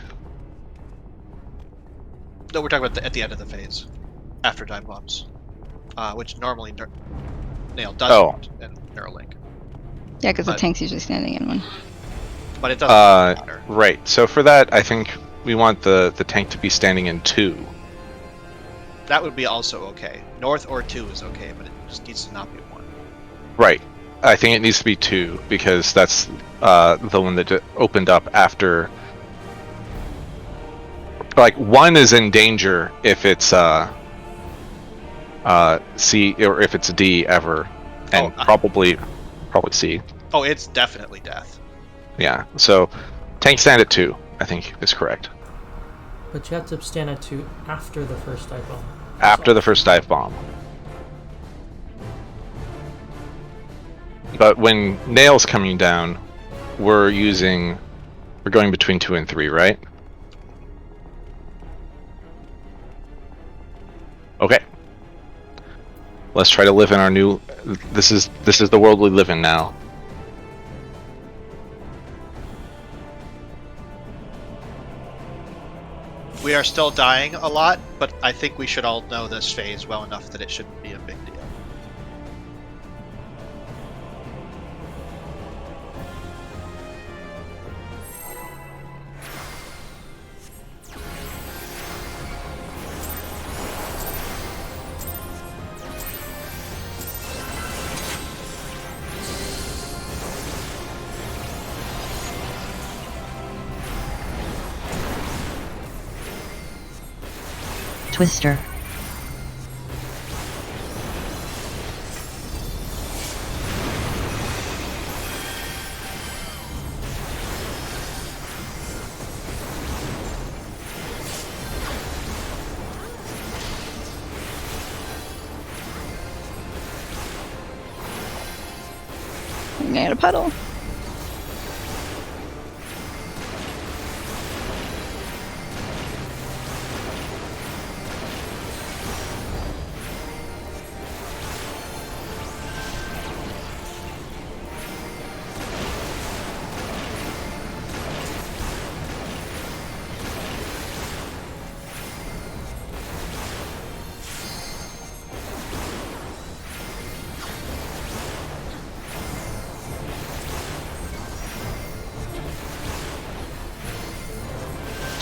No, we're talking about at the end of the phase, after dive bombs, which normally Nail does Oh. in Neuralink, Yeah, because the But- tank's usually standing in one. but it doesn't matter. Right. So for that, I think we want the tank to be standing in 2. That would be also okay. North or 2 is okay, but it just needs to not be 1. Right. I think it needs to be 2 because that's the one that opened up after. Like 1 is in danger if it's C or if it's D ever, and Oh, probably C. Oh, it's definitely death. Yeah, so tank stand at 2, I think is correct. But you have to stand at 2 after the first dive bomb. After the first dive bomb. But when Nail's coming down, we're going between 2 and 3, right? Okay. Let's try to live in our new. This is the world we live in now. We are still dying a lot, but I think we should all know this phase well enough that it shouldn't be a big deal. Twister. Banana puddle.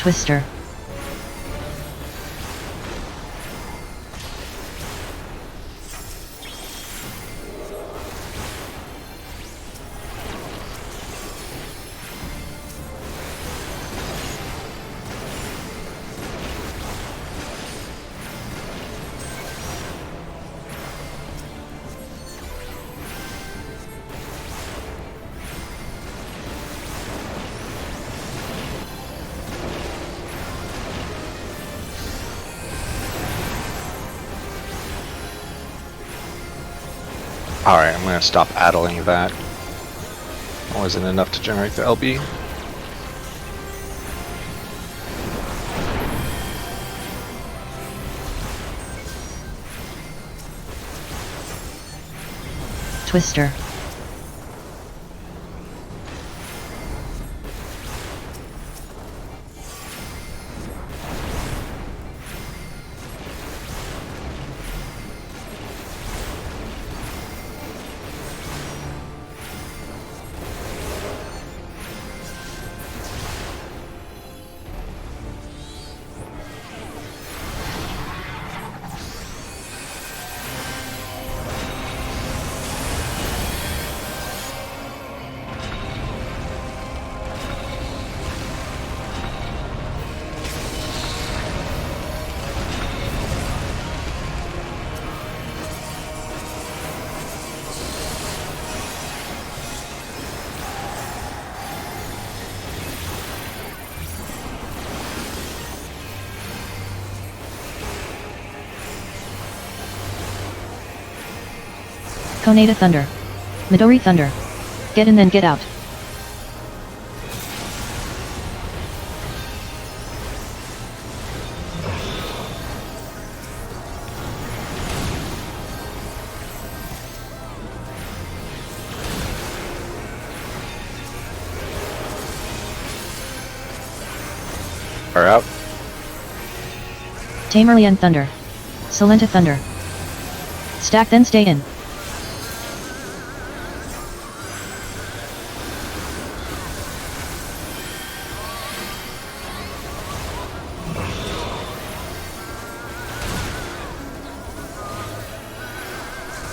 Twister. Alright, I'm gonna stop addling that. Wasn't enough to generate the LB. Twister. Koneda Thunder. Midori Thunder. Get in then get out. Are out. Tamerlian Thunder. Solenta Thunder. Stack then stay in.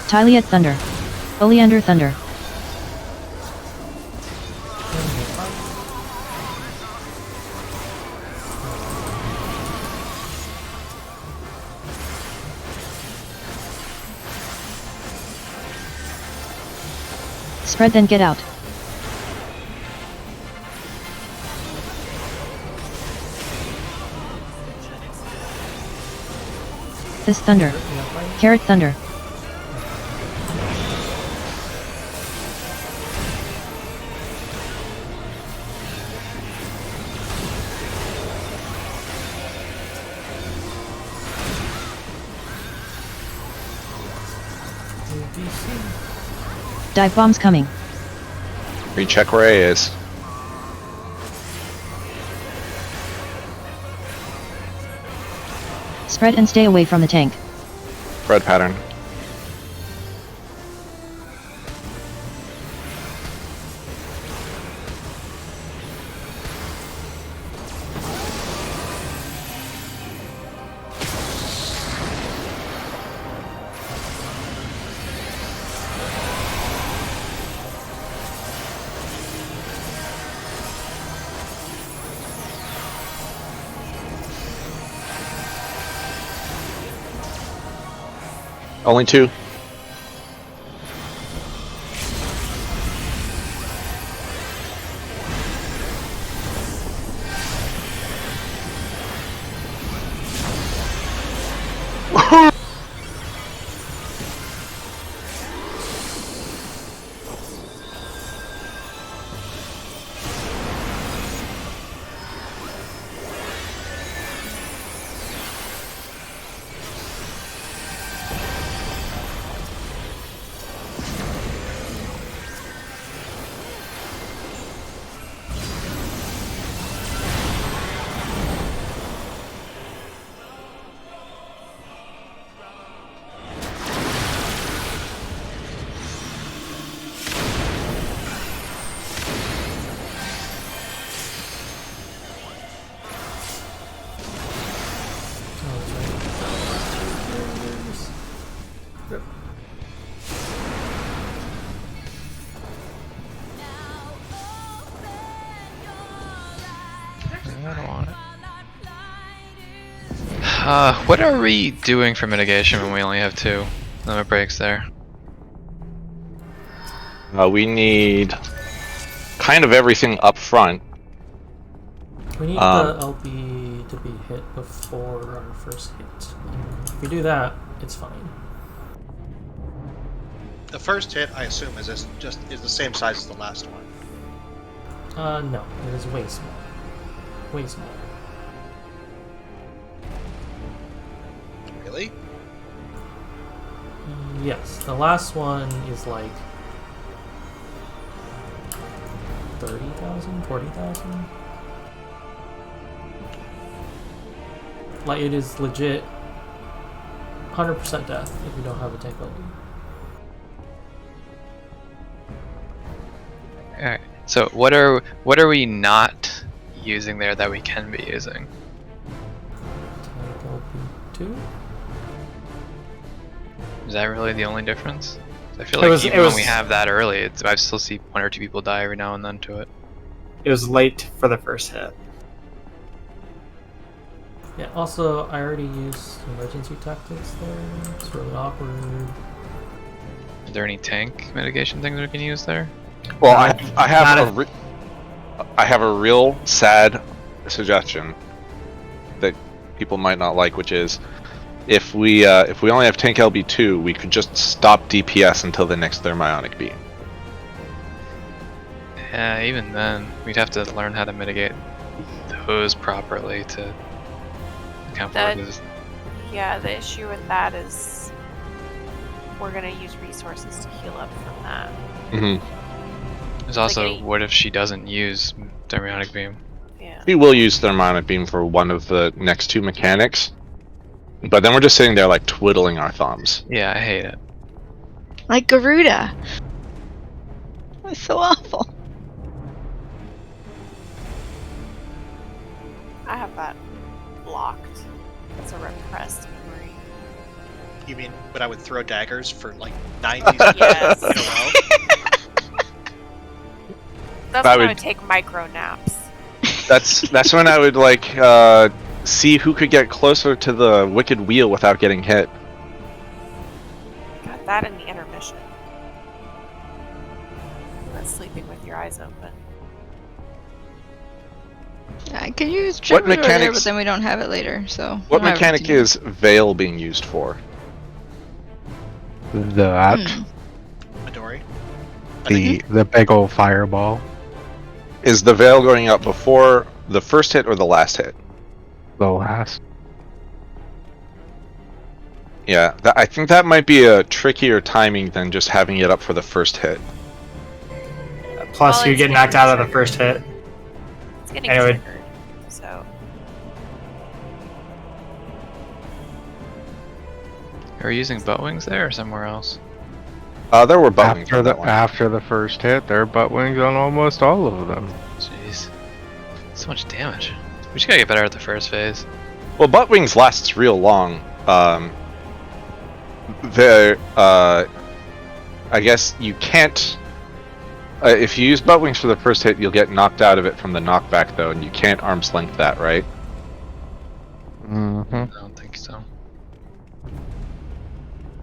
Tyliat Thunder. Oleander Thunder. Spread then get out. Fist thunder. Carrot thunder. Dive bombs coming. Recheck where A is. Spread and stay away from the tank. Red pattern. Only 2. I don't want it. What are we doing for mitigation when we only have 2 limit breaks there? We need kind of everything up front. We need the LB to be hit before our first hit. If we do that, it's fine. The first hit, I assume, is the same size as the last one. No, it is way small. Way small. Really? Yes, the last one is like 30,000, 40,000. Like, it is legit 100% death if you don't have a tank LB. Alright, so what are we not using there that we can be using? Tank LB 2? Is that really the only difference? I feel like even when we have that early, I still see 1 or 2 people die every now and then to it. It was late for the first hit. Yeah, also, I already used emergency tactics there. It's really awkward. Are there any tank mitigation things we can use there? Well, I have a real sad suggestion that people might not like, which is if we only have tank LB2, we could just stop DPS until the next thermionic beam. Yeah, even then, we'd have to learn how to mitigate those properly to account for this. Yeah, the issue with that is we're gonna use resources to heal up from that. Mm-hmm. There's also, what if she doesn't use thermionic beam? Yeah. We will use thermionic beam for one of the next 2 mechanics, but then we're just sitting there like twiddling our thumbs. Yeah, I hate it. Like Garuda. That's so awful. I have that blocked. It's a repressed memory. You mean when I would throw daggers for like 90s Yes. in a row? That's when I would take micro naps. That's when I would like see who could get closer to the wicked wheel without getting hit. Got that in the intermission. eyes open. I can use What Trevor there, mechanics- but then we don't have it later. So What I don't have mechanic to do is Veil being used for? That Midori. the big old fireball. Is the Veil going up before the first hit or the last hit? The last. Yeah, I think that might be a trickier timing than just having it up for the first hit. Plus, Well, you it's get getting knocked out of the triggered. first hit. It's getting Anyway. triggered. So Are we using boat wings there or somewhere else? There were butt wings After on the that one. after the first hit, there are butt wings on almost all of them. Jeez. So much damage. We just gotta get better at the first phase. Well, butt wings lasts real long. I guess you can't. If you use butt wings for the first hit, you'll get knocked out of it from the knockback, though, and you can't arm's length that, right? Mm-hmm. I don't think so.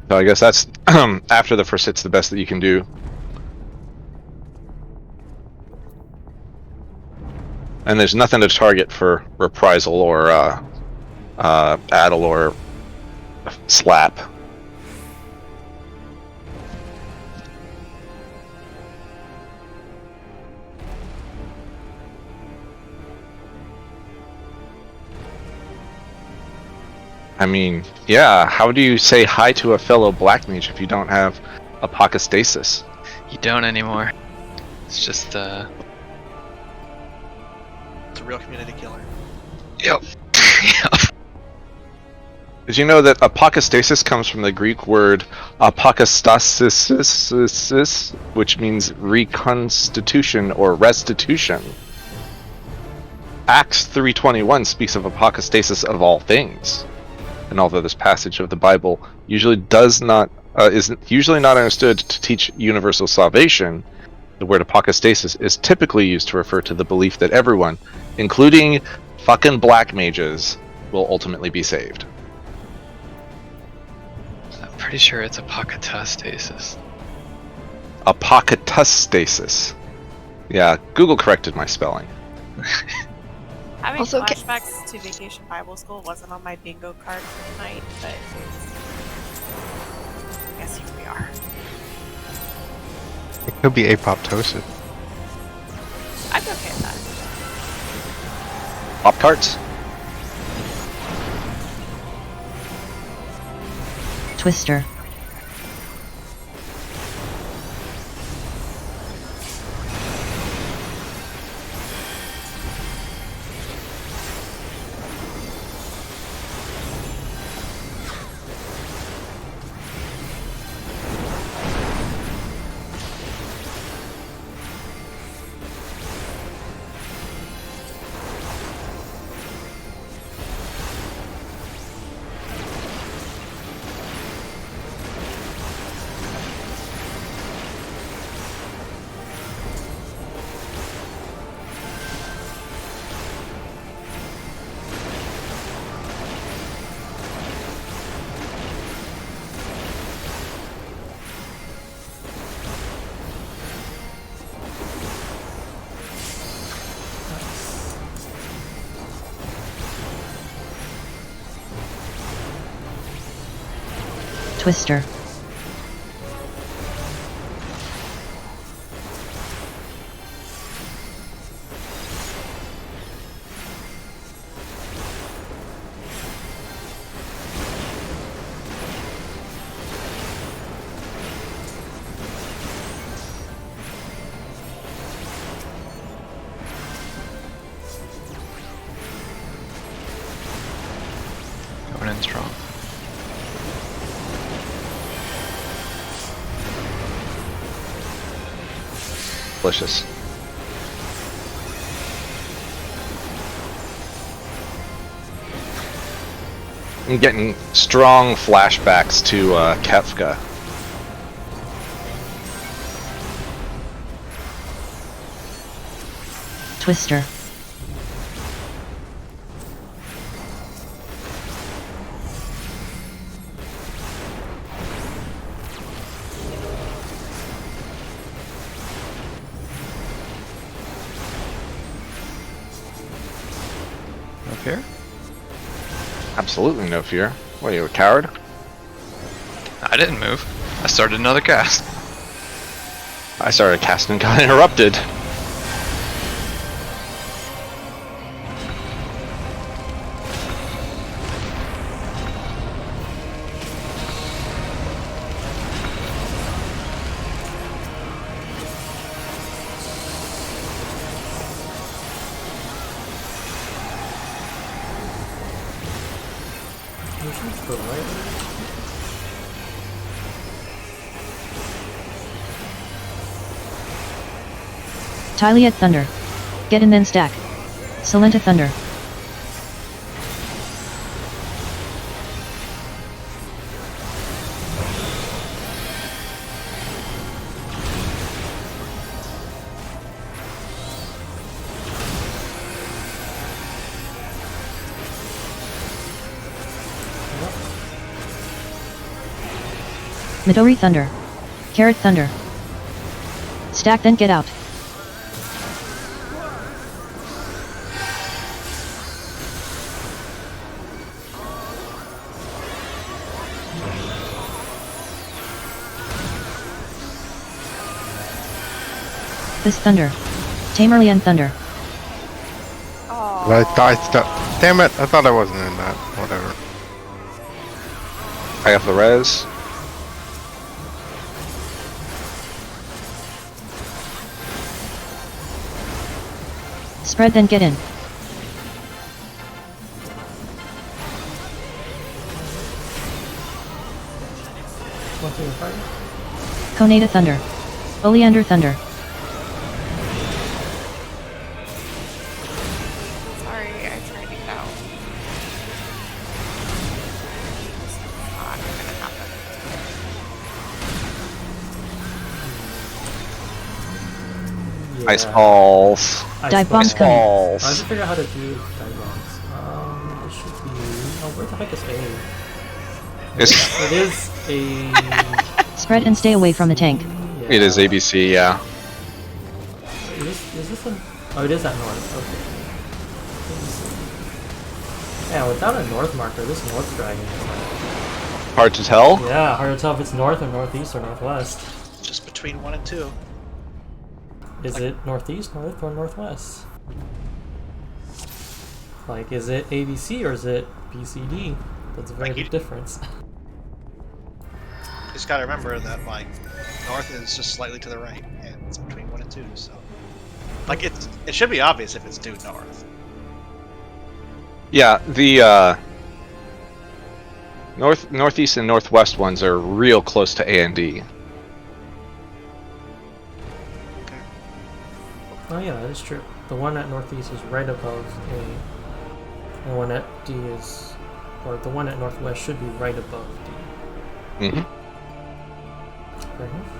So I guess that's after the first hit's the best that you can do. And there's nothing to target for reprisal or addle or slap. I mean, yeah, how do you say hi to a fellow black mage if you don't have apocastasis? You don't anymore. It's just It's a real community killer. Yep. Did you know that apocastasis comes from the Greek word apocastasis, which means reconstitution or restitution? Acts 3:21 speaks of apocastasis of all things. And although this passage of the Bible usually is usually not understood to teach universal salvation, the word apocastasis is typically used to refer to the belief that everyone, including fucking black mages, will ultimately be saved. I'm pretty sure it's apocatastasis. Apocatastasis. Yeah, Google corrected my spelling. having Also, flashbacks to Vacation Bible School wasn't on my bingo card for tonight, but I guess here we are. It could be apoptosis. I'd be okay with that. Pop tarts. Twister. Twister. Going in strong. Delicious. I'm getting strong flashbacks to Kefka. Twister. No fear? Absolutely no fear. What are you, a coward? I didn't move. I started another cast. I started casting and got interrupted. Motion's the right. Tyliat Thunder. Get and then stack. Salenta Thunder. Midori Thunder. Carrot Thunder. Stack then get out. This Thunder. Tamerlian Thunder. Oh. Damn it! I thought I wasn't in that. Whatever. I have the res. Spread then get in. One thing to fight. Conata Thunder. Oleander Thunder. Sorry, I tried to get out. It's not gonna happen. Yeah. Ice balls. Dive bombs coming. I have Balls. to figure out how to do dive bombs. It should be. Oh, where the heck is A? It's, It is a. Spread and stay away from the tank. Yeah. it is ABC, yeah. Is this a? Oh, it is at north. Okay. Yeah, without a north marker, this north dragon. Hard to tell. Yeah, hard to tell if it's north or northeast or northwest. Just between 1 and 2. Is it northeast, north, or northwest? Like, is it ABC or is it BCD? That's a very Like big difference. You just gotta remember that, like, north is just slightly to the right, and it's between 1 and 2, so. Like, it should be obvious if it's due north. Yeah, the northeast and northwest ones are real close to A and D. Oh yeah, that is true. The one at northeast is right above A. And the one at D is... Or the one at northwest should be right above D. Mm-hmm. Fair enough.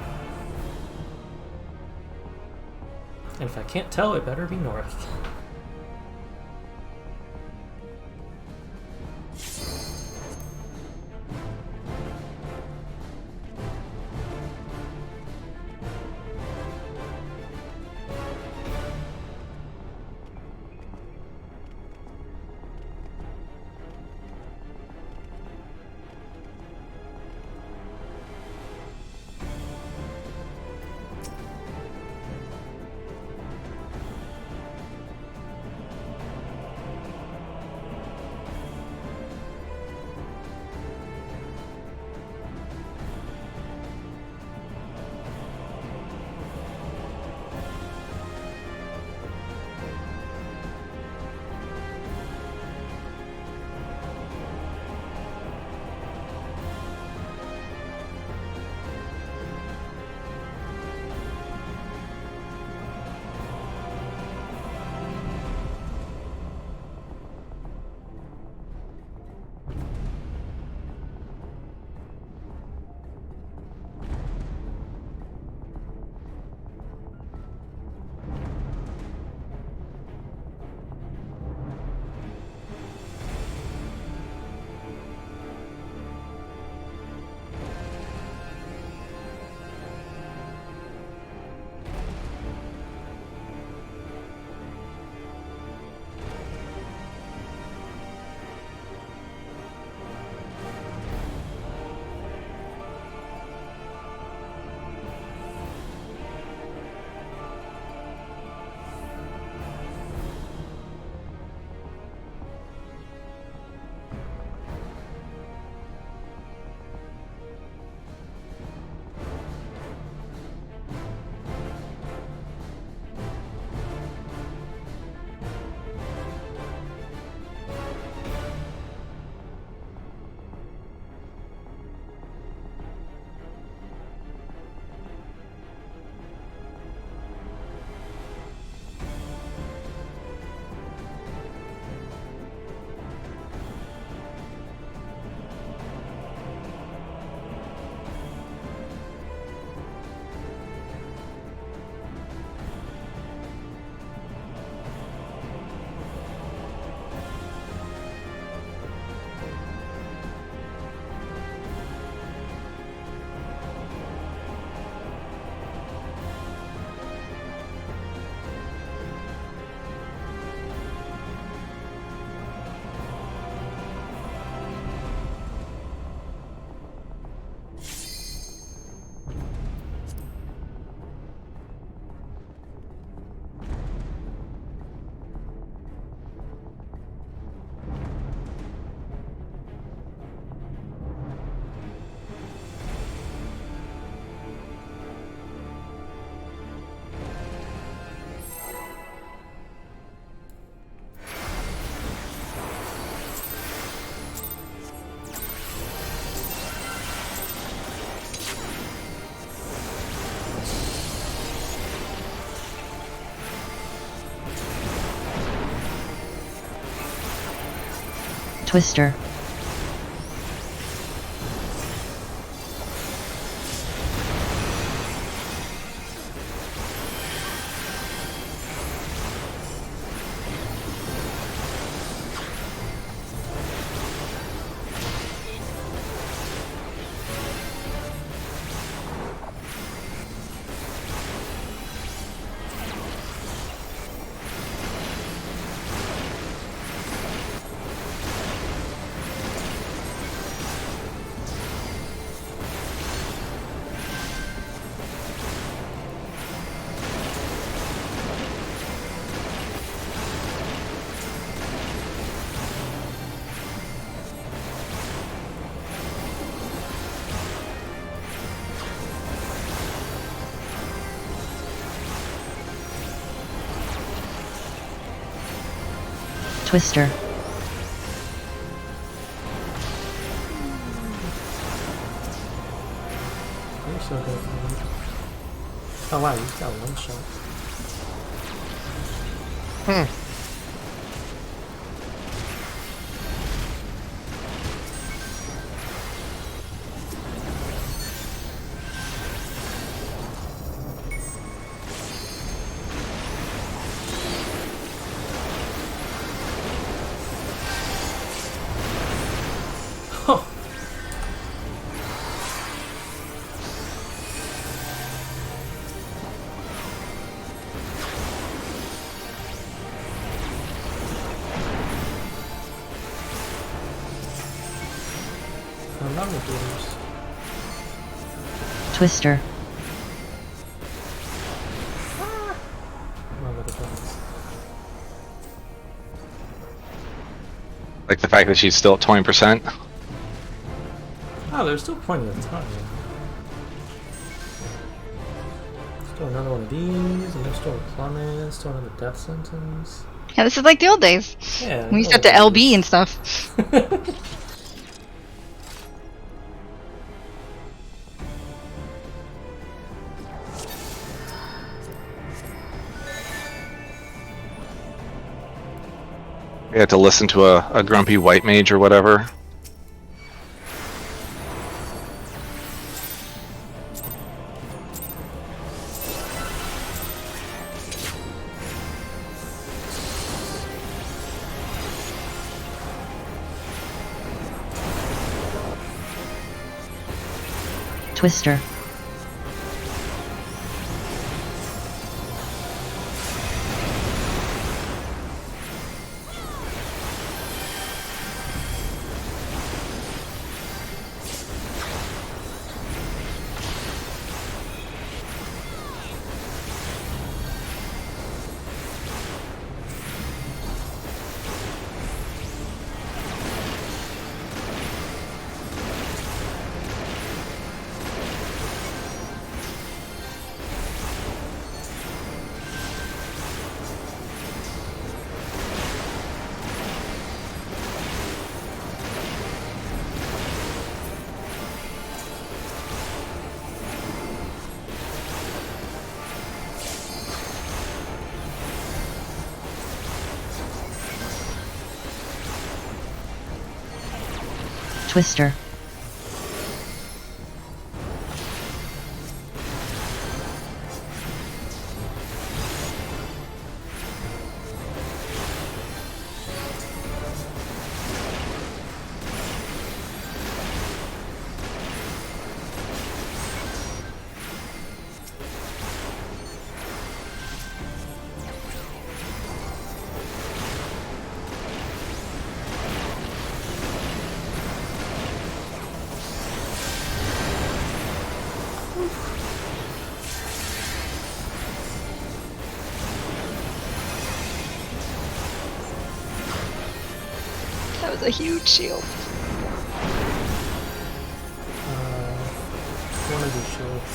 And if I can't tell, it better be north. Twister. Twister. You're so good. Man. Oh wow, you've got one shot. Huh. I'm not with yours. Twister. My little buttons. Like the fact that she's still at 20%. Oh, there's still plenty of time. Still another one of these, and there's still a plummet, still another death sentence. Yeah, this is like the old days. Yeah. We used to have to LB and stuff. We had to listen to a grumpy white mage or whatever. Twister. Twister. That was a huge shield. One of these shields.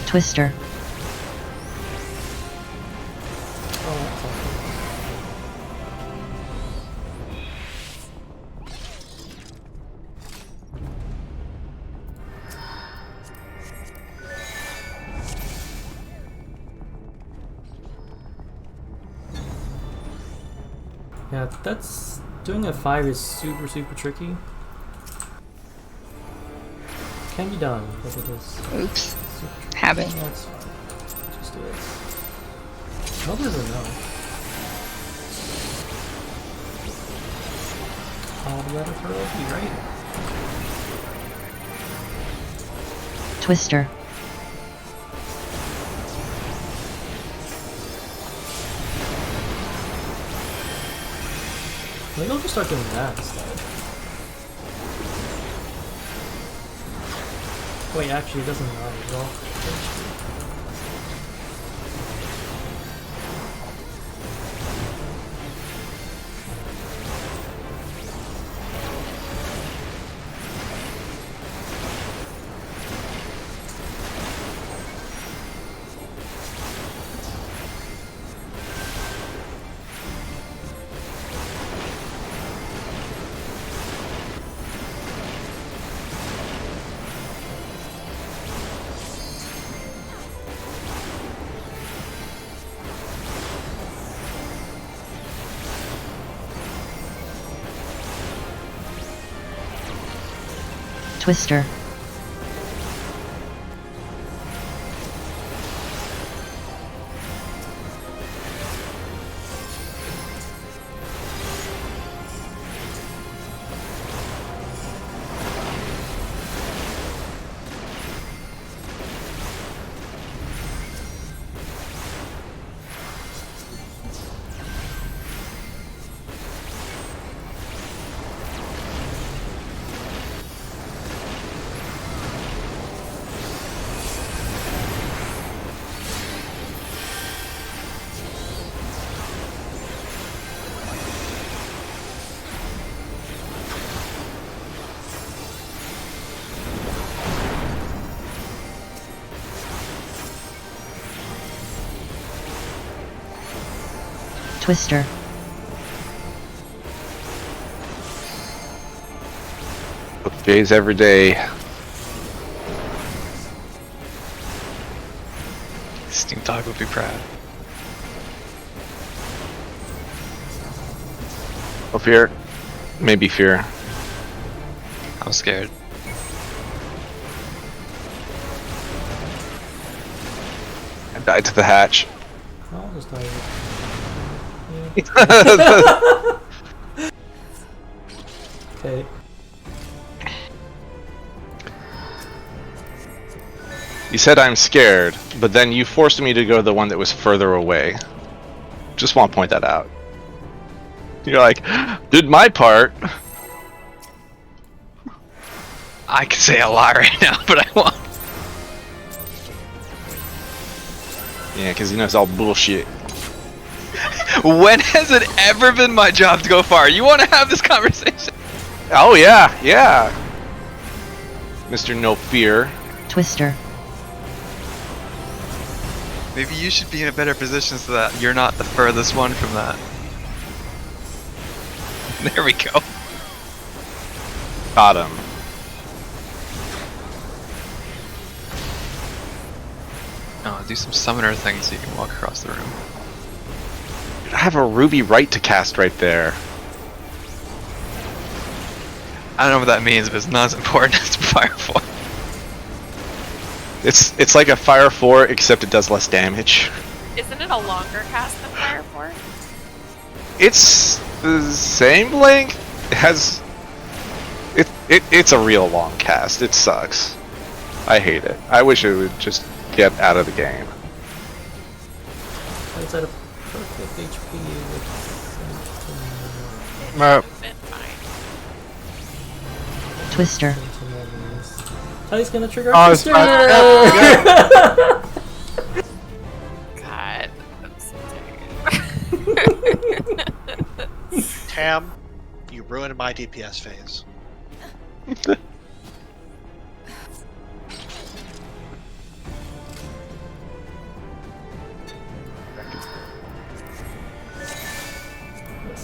Twister. Oh, that's awesome. Yeah, that's doing a 5 is super tricky. Can be done, but it is Oops. super tricky. Habit. That's fine. Just do it. I'll do it now. I'll let it for OP, right? Twister. Maybe I'll just start doing that instead. Wait, actually, it doesn't matter. It's all HP. Twister. Twister. Days every day. Steam Dog would be proud. Oh, fear. Maybe fear. I'm scared. I died to the hatch. I'll just die. Okay. You said I'm scared, but then you forced me to go to the one that was further away. Just want to point that out. You're like, did my part. I could say a lot right now, but I won't. Yeah, because he knows all bullshit. When has it ever been my job to go far? You want to have this conversation? Oh yeah, yeah. Mr. No Fear. Twister. Maybe you should be in a better position so that you're not the furthest one from that. There we go. Got him. Oh, do some summoner things so you can walk across the room. I have a ruby right to cast right there. I don't know what that means, but it's not as important as Fire 4. It's like a Fire 4, except it does less damage. Isn't it a longer cast than Fire 4? It's the same length. It has. It's a real long cast. It sucks. I hate it. I wish it would just get out of the game. It's at a perfect HP with Been fine. Twister. Ty's gonna trigger Oh, Twister! God, I'm so tired. Tam, you ruined my DPS phase.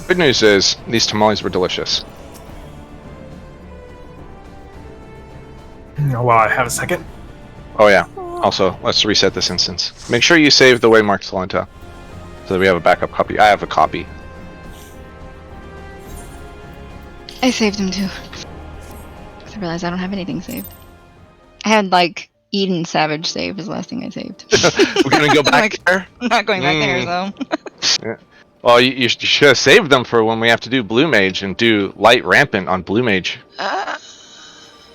Good news is, these tamales were delicious. Well, I have a second. Oh yeah. Also, let's reset this instance. Make sure you save the way marked Solenta, so that we have a backup copy. I have a copy. I saved him too. I realized I don't have anything saved. I had like Eden Savage save is the last thing I saved. We're gonna go back there. I'm not going back there, so. Yeah. Well, you should have saved them for when we have to do Blue Mage and do Light Rampant on Blue Mage.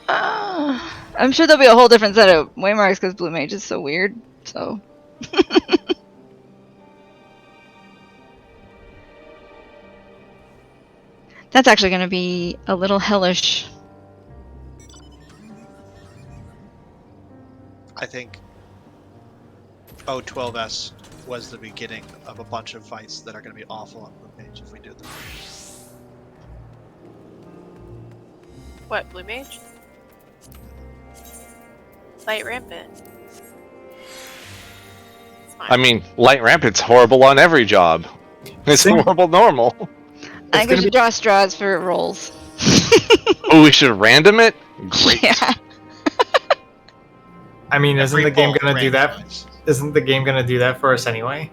I'm sure there'll be a whole different set of waymarks because Blue Mage is so weird. So. That's actually going to be a little hellish. I think O12S was the beginning of a bunch of fights that are going to be awful on Blue Mage if we do them. What, Blue Mage? Light Rampant. It's fine. I mean, Light Rampant's horrible on every job. It's horrible normal. I think we should draw straws for rolls. Oh, we should random it? Great. Yeah. I mean, isn't Every the game poll gonna do that? randomized. Isn't the game gonna do that for us anyway?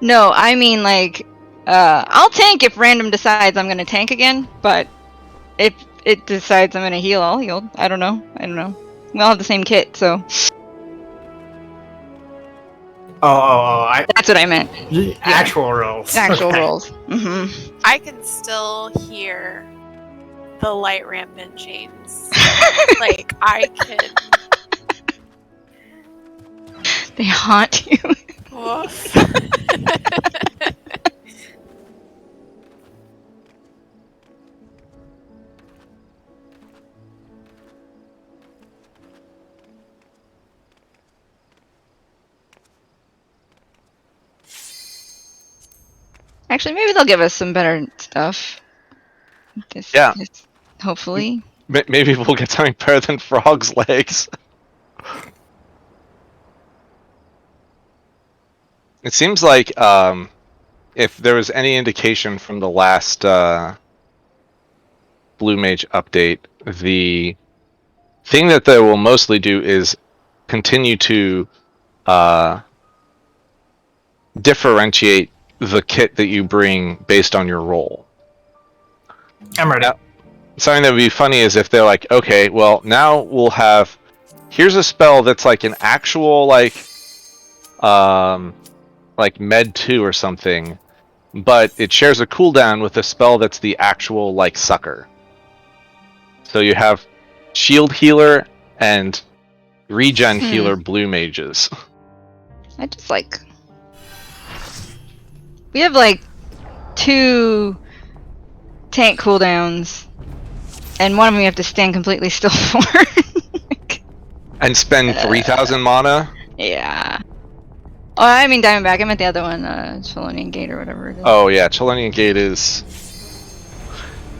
No, I mean like, I'll tank if random decides I'm gonna tank again, but if it decides I'm gonna heal, I'll heal. I don't know. We all have the same kit, so. That's what I meant. Actual rolls. Actual Okay. rolls. Mm-hmm. I can still hear the Light Rampant chains. Like, I can. They haunt you. Woof. Actually, maybe they'll give us some better stuff. Yeah. Hopefully. Maybe we'll get something better than frog's legs. It seems like if there was any indication from the last Blue Mage update, the thing that they will mostly do is continue to differentiate the kit that you bring based on your role. I'm ready. Something that would be funny is if they're like, okay, well, now we'll have, here's a spell that's like an actual like Med 2 or something, but it shares a cooldown with a spell that's the actual like sucker. So you have shield healer and regen healer blue mages. I just like. We have like 2 tank cooldowns, and one of them you have to stand completely still for. And spend 3,000 mana? Yeah. Oh, I mean Diamondback. I meant the other one, Chelonian Gate or whatever it is. Oh yeah, Chelonian Gate is...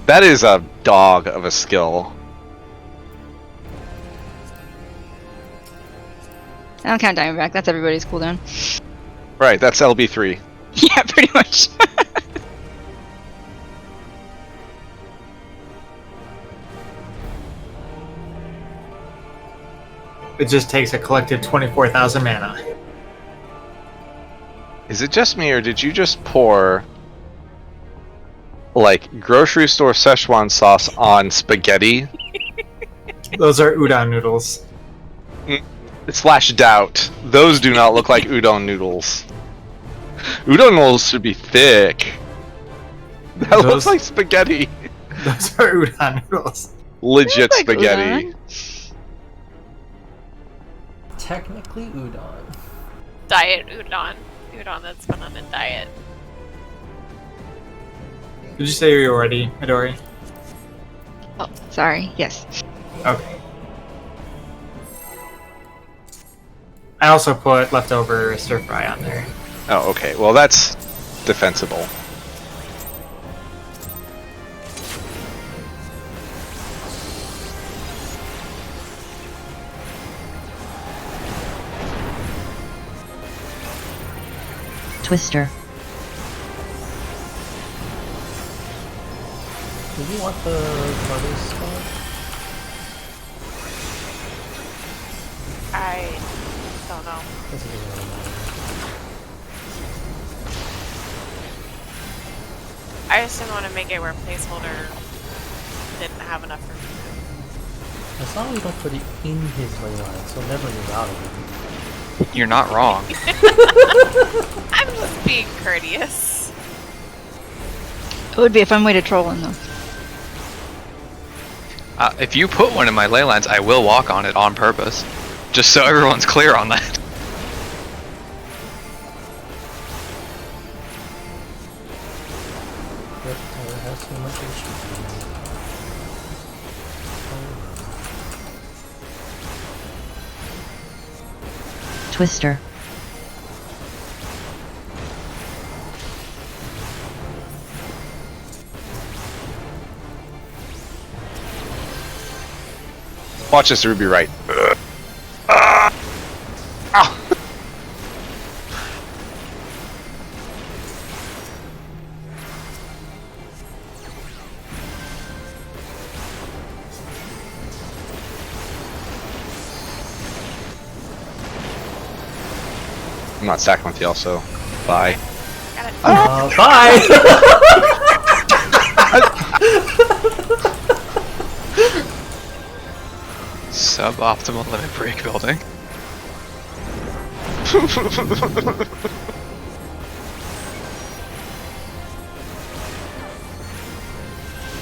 That is a dog of a skill. I don't count Diamondback. That's everybody's cooldown. Right, that's LB3. Yeah, pretty much. It just takes a collective 24,000 mana. Is it just me, or did you just pour like grocery store Szechuan sauce on spaghetti? Those are udon noodles. Slash doubt. Those do not look like udon noodles. Udon noodles should be thick. That looks like spaghetti. Those are udon noodles. Legit Like spaghetti. udon. Technically udon. Diet udon. Udon that's been on a diet. Did you say you were ready, Midori? Oh, sorry. Yes. Okay. I also put leftover stir fry on there. Oh, okay. Well, that's defensible. Twister. Did you want the Carter's spot? I don't know. Doesn't really matter. I just didn't want to make it where placeholder didn't have enough for me. As long as you don't put it in his ley line, so never move out of it. You're not wrong. I'm just being courteous. It would be a fun way to troll him, though. If you put one in my ley lines, I will walk on it on purpose. Just so everyone's clear on that. Yep, Tyler has too much HP. Twister. Watch this, Ruby right. Ow. I'm not stacking with y'all, so bye. Got it. Bye! Suboptimal limit break building.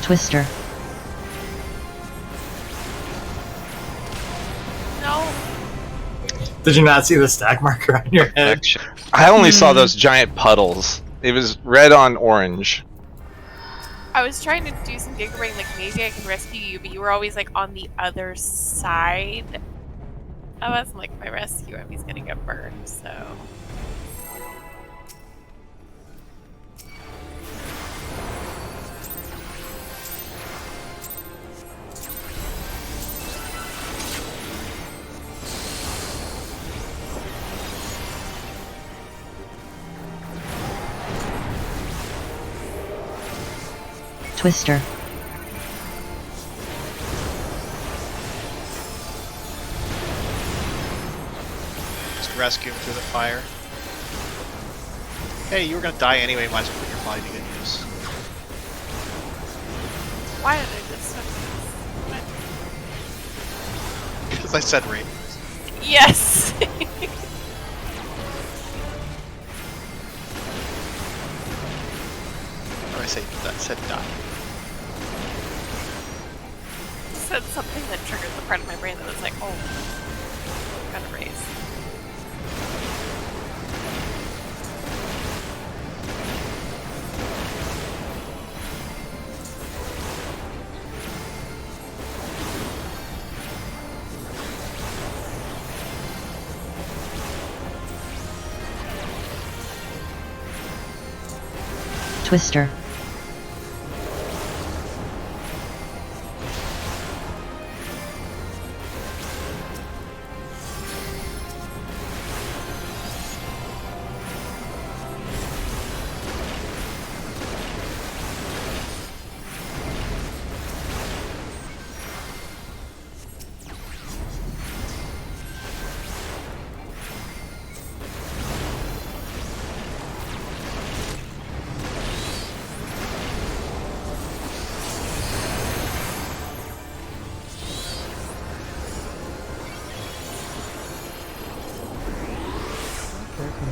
Twister. No. Did you not see the stack marker on your head? Action. I only saw those giant puddles. It was red on orange. I was trying to do some giggling, like maybe I can rescue you, but you were always like on the other side of us. I'm like, if I rescue him, he's gonna get burned, so. Twister. Just rescue him through the fire. Hey, you were gonna die anyway, might as well put your body to good use. Why did I just what? Because I said rape. Yes! Or I said die. Said something that triggered the part of my brain that was like, oh, gotta raise. Twister.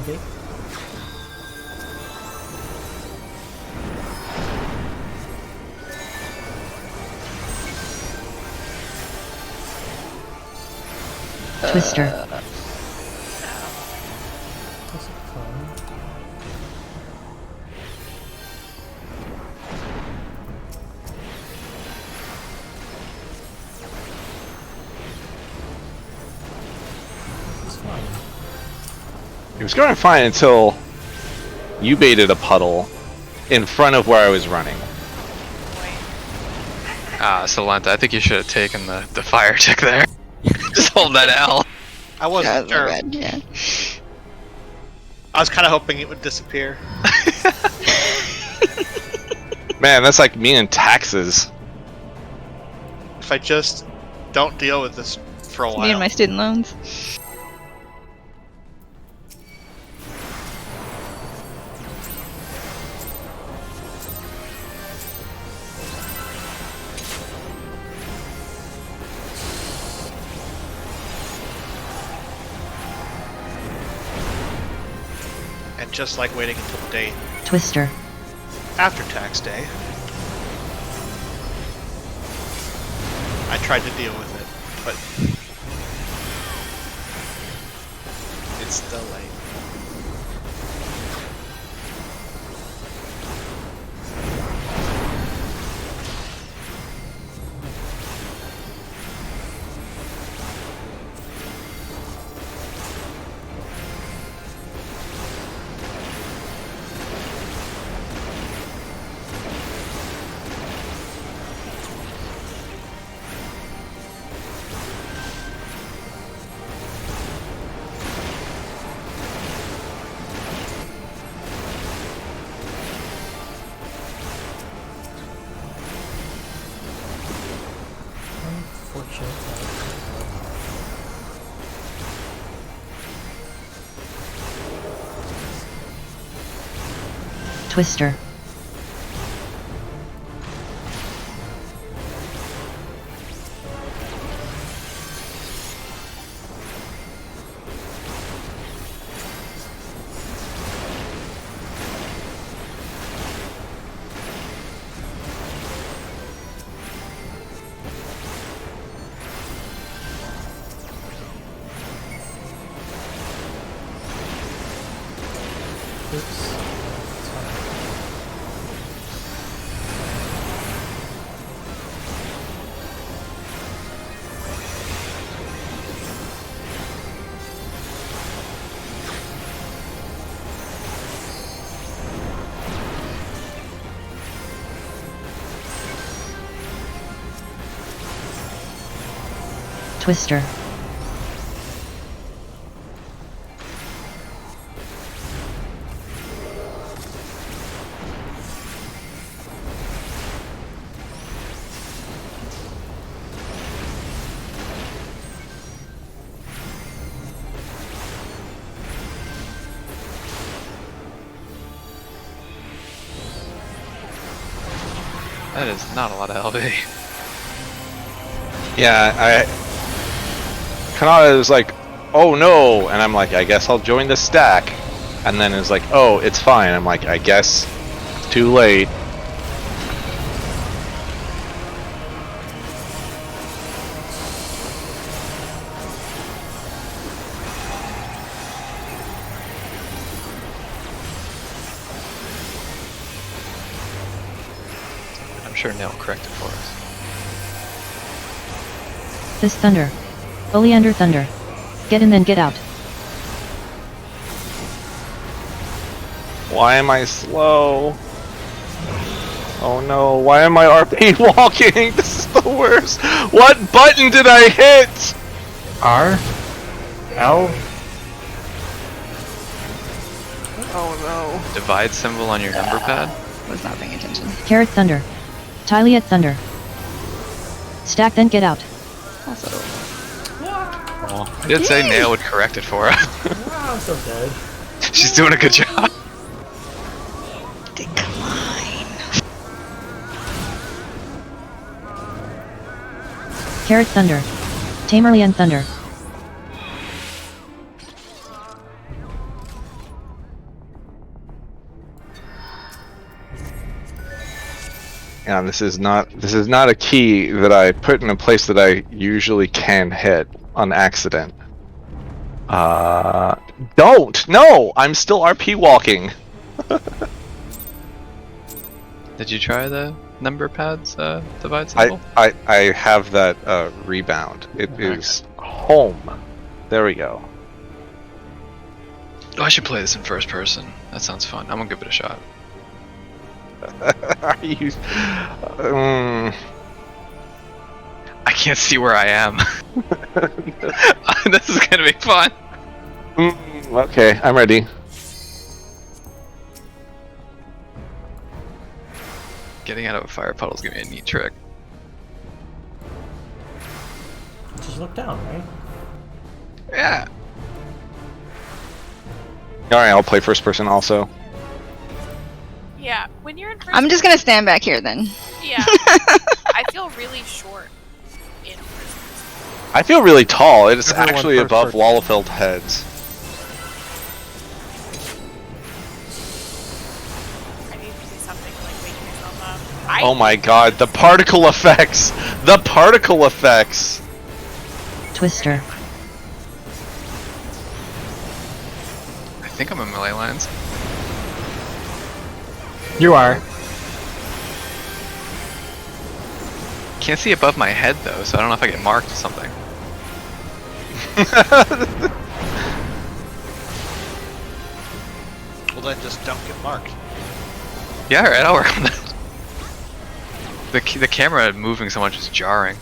Okay. Twister. That's fun. It's fine. It was going fine until you baited a puddle in front of where I was running. Solenta, I think you should have taken the fire tick there. Just hold that L. I wasn't sure. Yeah. I was kind of hoping it would disappear. Man, that's like me and taxes. If I just don't deal with this for a while. Me and my student loans. just like waiting until the day Twister. after tax day. I tried to deal with it, but it's still late. Unfortunate. Twister. Oops. Twister. That is not a lot of LV. Yeah, Kanata is like, oh no, and I'm like, I guess I'll join the stack. And then it's like, oh, it's fine. I'm like, I guess it's too late. I'm sure Nail corrected for us. This thunder. Oleander thunder. Get in then get out. Why am I slow? Oh no, why am I RP walking? This is the worst. What button did I hit? R? L? Oh no. Divide symbol on your number pad? Was not paying attention. Carrot thunder. Tyliat thunder. Stack then get out. Also, Well, I did say Nail would correct it for us. Ah, I'm so dead. She's doing a good job. decline. Carrot thunder. Tamerlian thunder. Yeah, this is not a key that I put in a place that I usually can hit on accident. Don't! No! I'm still RP walking. Did you try the number pads divide symbol? I have that rebound. It is home. There we go. Oh, I should play this in first person. That sounds fun. I'm gonna give it a shot. Are you? I can't see where I am. This is gonna be fun. Okay, I'm ready. Getting out of a fire puddle is gonna be a neat trick. Just look down, right? Yeah. Alright, I'll play first person also. Yeah, when you're in first I'm just gonna stand back here then. Yeah. I feel really short in first person. I feel really tall. It's Everyone actually first above person. Wallafeld heads. something to like wake myself up. Oh my god, the particle effects! The particle effects! Twister. I think I'm in melee lines. You are. Can't see above my head though, so I don't know if I get marked or something. Well, then just don't get marked. Yeah, alright, I'll work on that. The camera moving so much is jarring.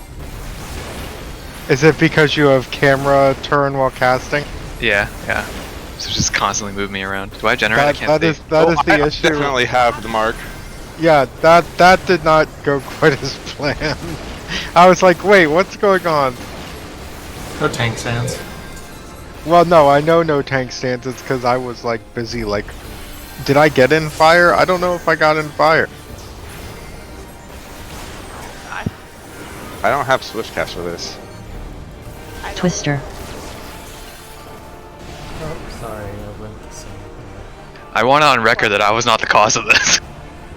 Is it because you have camera turn while casting? Yeah. So just constantly move me around. Do I generate? I can't see. That is the I issue. definitely have the mark. Yeah, that did not go quite as planned. I was like, wait, what's going on? No tank stands. Well, no, I know no tank stands. It's because I was like busy. Like, did I get in fire? I don't know if I got in fire. I don't have Swiftcast for this. Twister. Oh, sorry, I went the same. I want it on record that I was not the cause of this.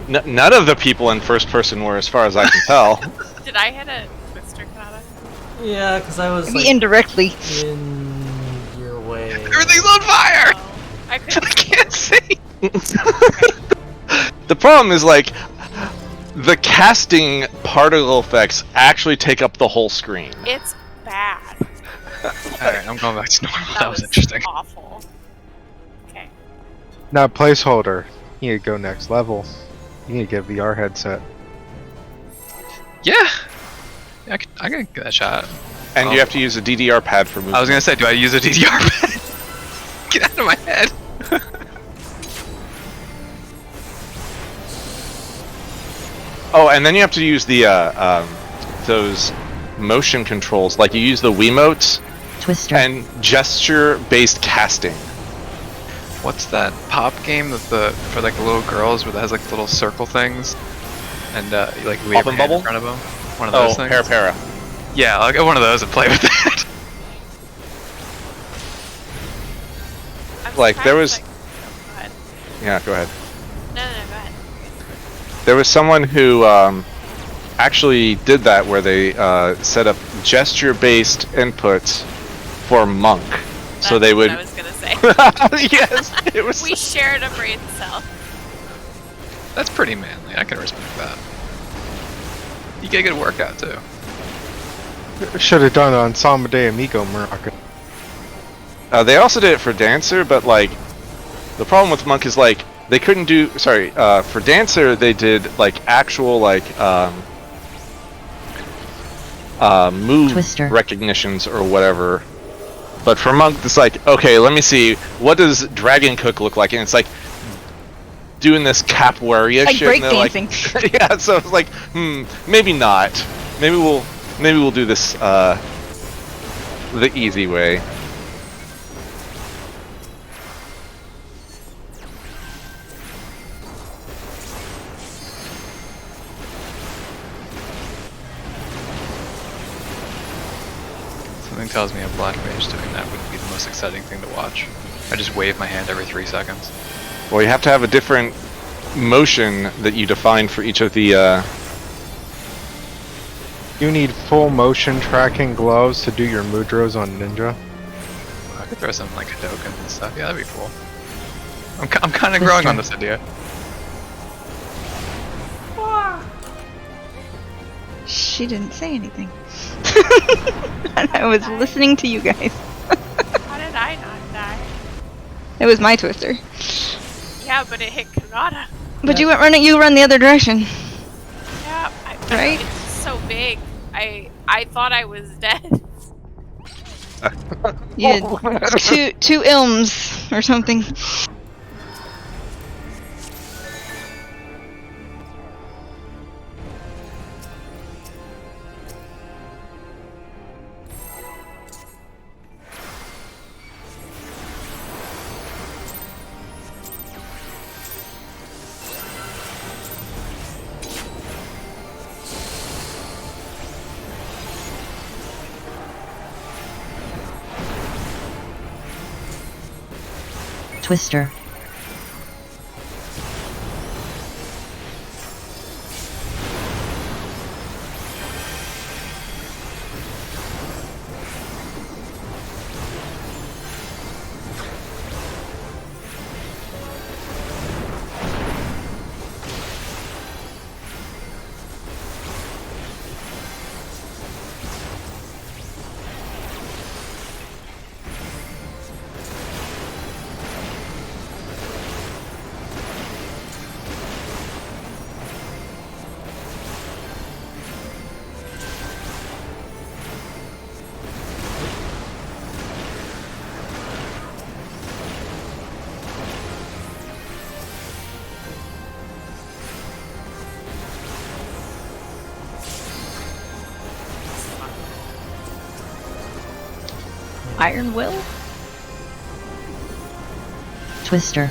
None of the people in first person were, as far as I can tell. Did I hit a Twister, Kanata? Yeah, because I was Maybe like, indirectly. in your way. Everything's on fire! Oh, I I couldn't. can't see! The problem is, like, the casting particle effects actually take up the whole screen. It's bad. Alright, I'm going back to normal. That That was interesting. Awful. Okay. Now, placeholder. You need to go next level. You need to get a VR headset. Yeah! I can get that shot. And Oh. you have to use a DDR pad for movement. I was gonna say, do I use a DDR pad? Get out of my head! Oh, and then you have to use the those motion controls, like you use the Wiimotes Twister. and gesture-based casting. What's that pop game with for like the little girls where it has like little circle things? And you like wave Pop your and hand bubble? in front of them? One of those Oh, things? para. Yeah, I'll get one of those and play with it. I'm Like, there surprised, was- go ahead. Yeah, go ahead. No, go ahead. There was someone who actually did that, where they set up gesture-based inputs for Monk, so That's they what would. I was gonna say. Yes, it was. We shared a brain cell. That's pretty manly. I can respect that. You get a good workout too. Should have done it on Samba de Amigo Morocco. They also did it for Dancer, but like, the problem with Monk is like they couldn't do. Sorry, for Dancer they did like actual like move Twister. recognitions or whatever. But for Monk, it's like, okay, let me see, what does Dragon Cook look like? And it's like doing this capoeira Like shit. And they're breakdancing. yeah, so it's like, maybe not. Maybe we'll do this the easy way. Something tells me a black mage doing that would be the most exciting thing to watch. I just wave my hand every 3 seconds. Well, you have to have a different motion that you define for each of the. You need full motion tracking gloves to do your mudras on Ninja. I could throw some like Hadokens and stuff. Yeah, that'd be cool. I'm kind of growing on this idea. She didn't say anything. And I was listening to you guys. How did I not die? It was my Twister. Yeah, but it hit Kanata. But you went running. You run the other direction. Yeah, Right? It's so big. I thought I was dead. You had two ilms or something. Twister. Iron Will? Twister.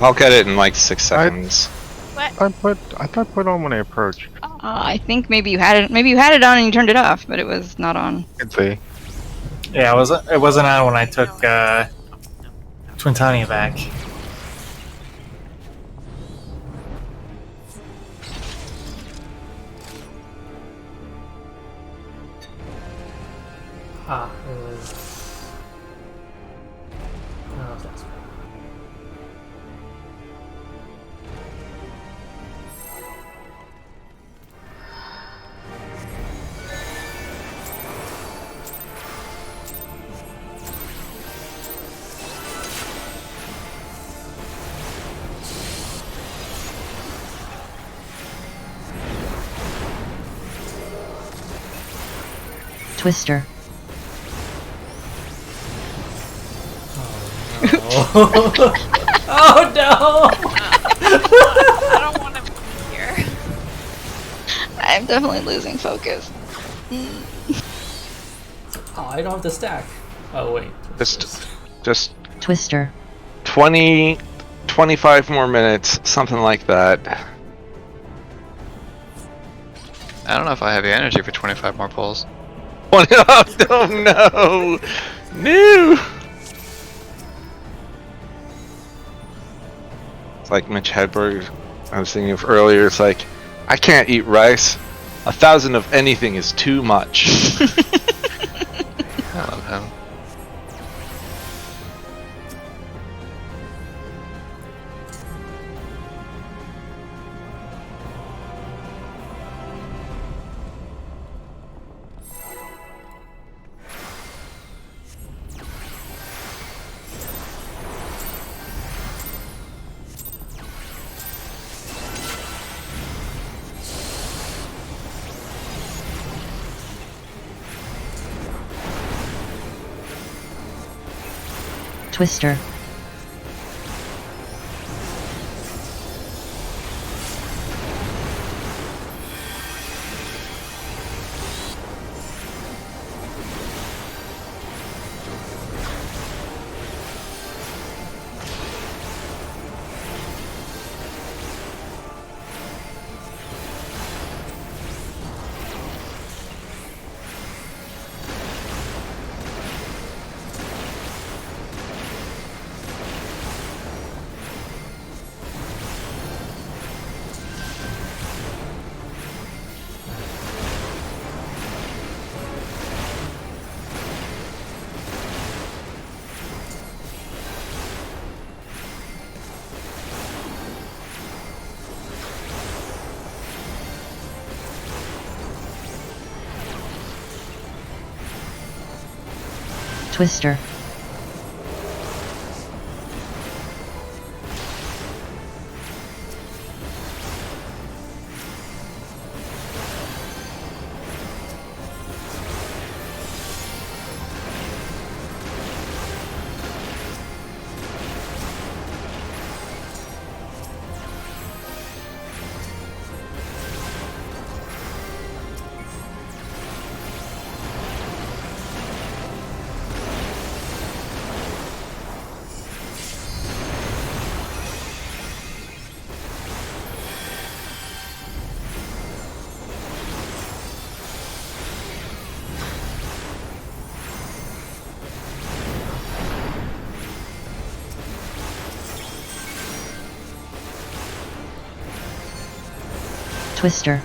I'll get it in like 6 seconds. I thought I put on when I approached. I think maybe you had it. Maybe you had it on and you turned it off, but it was not on. Let's see. Yeah, it wasn't on when I took Twintania back. Ah, it was. Oh, that's right. Twister. Oh no! I don't want to be here. I'm definitely losing focus. Oh, I don't have to stack. Oh wait. Just Twister. 20, 25 more minutes, something like that. I don't know if I have the energy for 25 more pulls. Oh no! No! It's like Mitch Hedberg, I was thinking of earlier, it's like, I can't eat rice. 1,000 of anything is too much. I love him. Twister. Twister. Twister.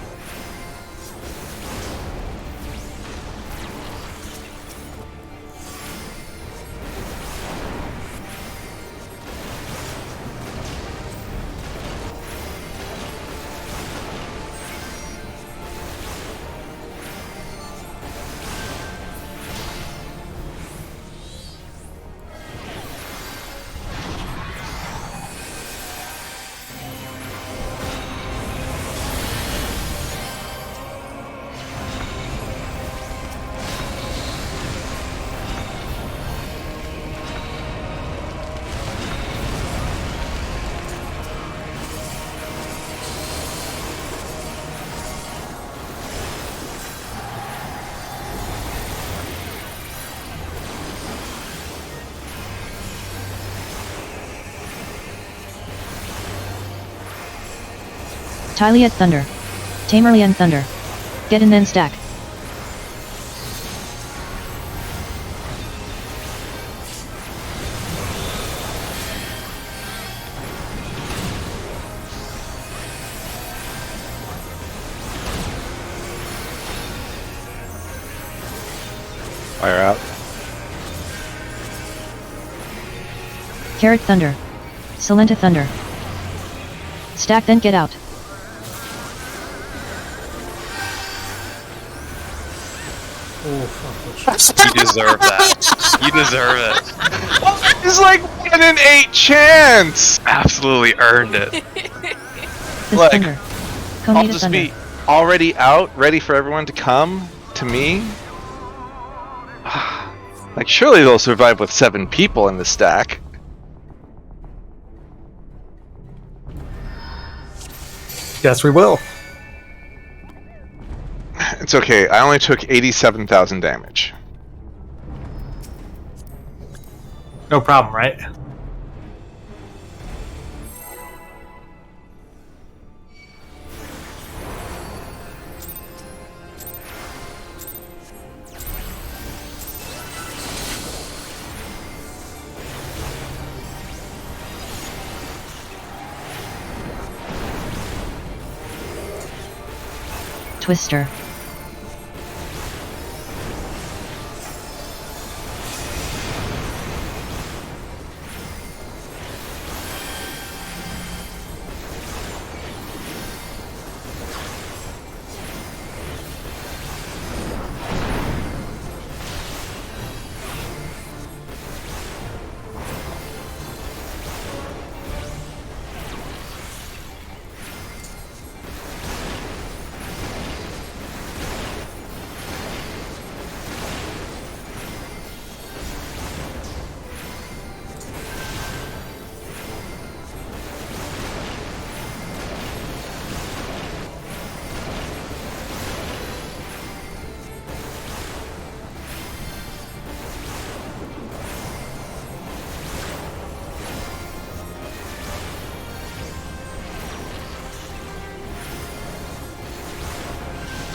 Tyliat Thunder. Tamerlian Thunder. Get in then stack. Fire out. Carrot Thunder. Silenta Thunder. Stack then get out. Oh, fuck. You deserve that. You deserve it. It's like 1 in 8 chance! Absolutely earned it. This Like, Thunder. I'll Conita just Thunder. be already out, ready for everyone to come to me. Like, surely they'll survive with 7 people in the stack. Yes, we will. It's okay, I only took 87,000 damage. No problem, right? Twister.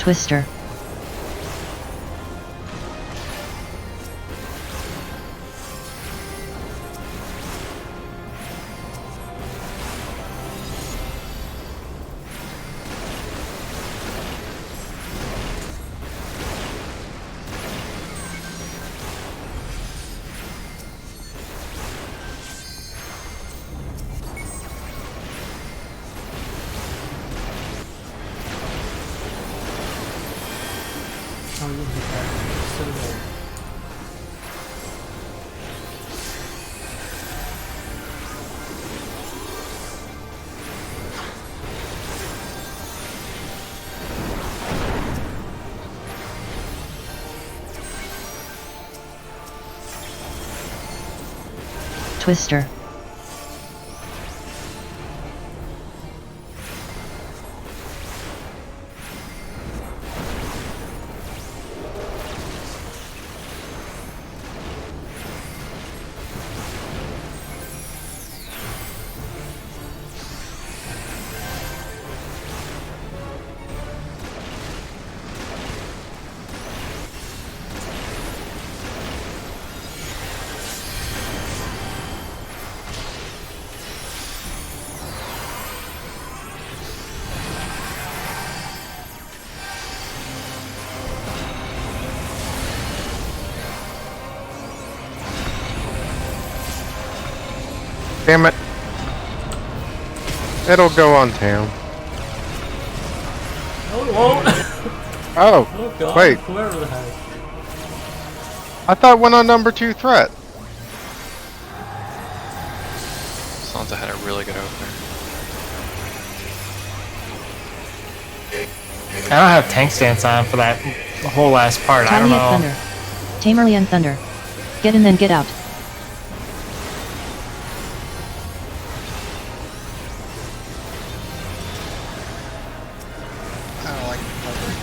Twister. Oh, you hit that. So low. Twister. Damn it. It'll go on town. Oh, it won't. Oh, Oh god. wait. Whoever the heck. I thought it went on number 2 threat. Sansa had a really good opener. I don't have tank stance on for that whole last part. I don't Talia know. Thunder. Tamerlian Thunder. Get in then get out. I don't like recovery.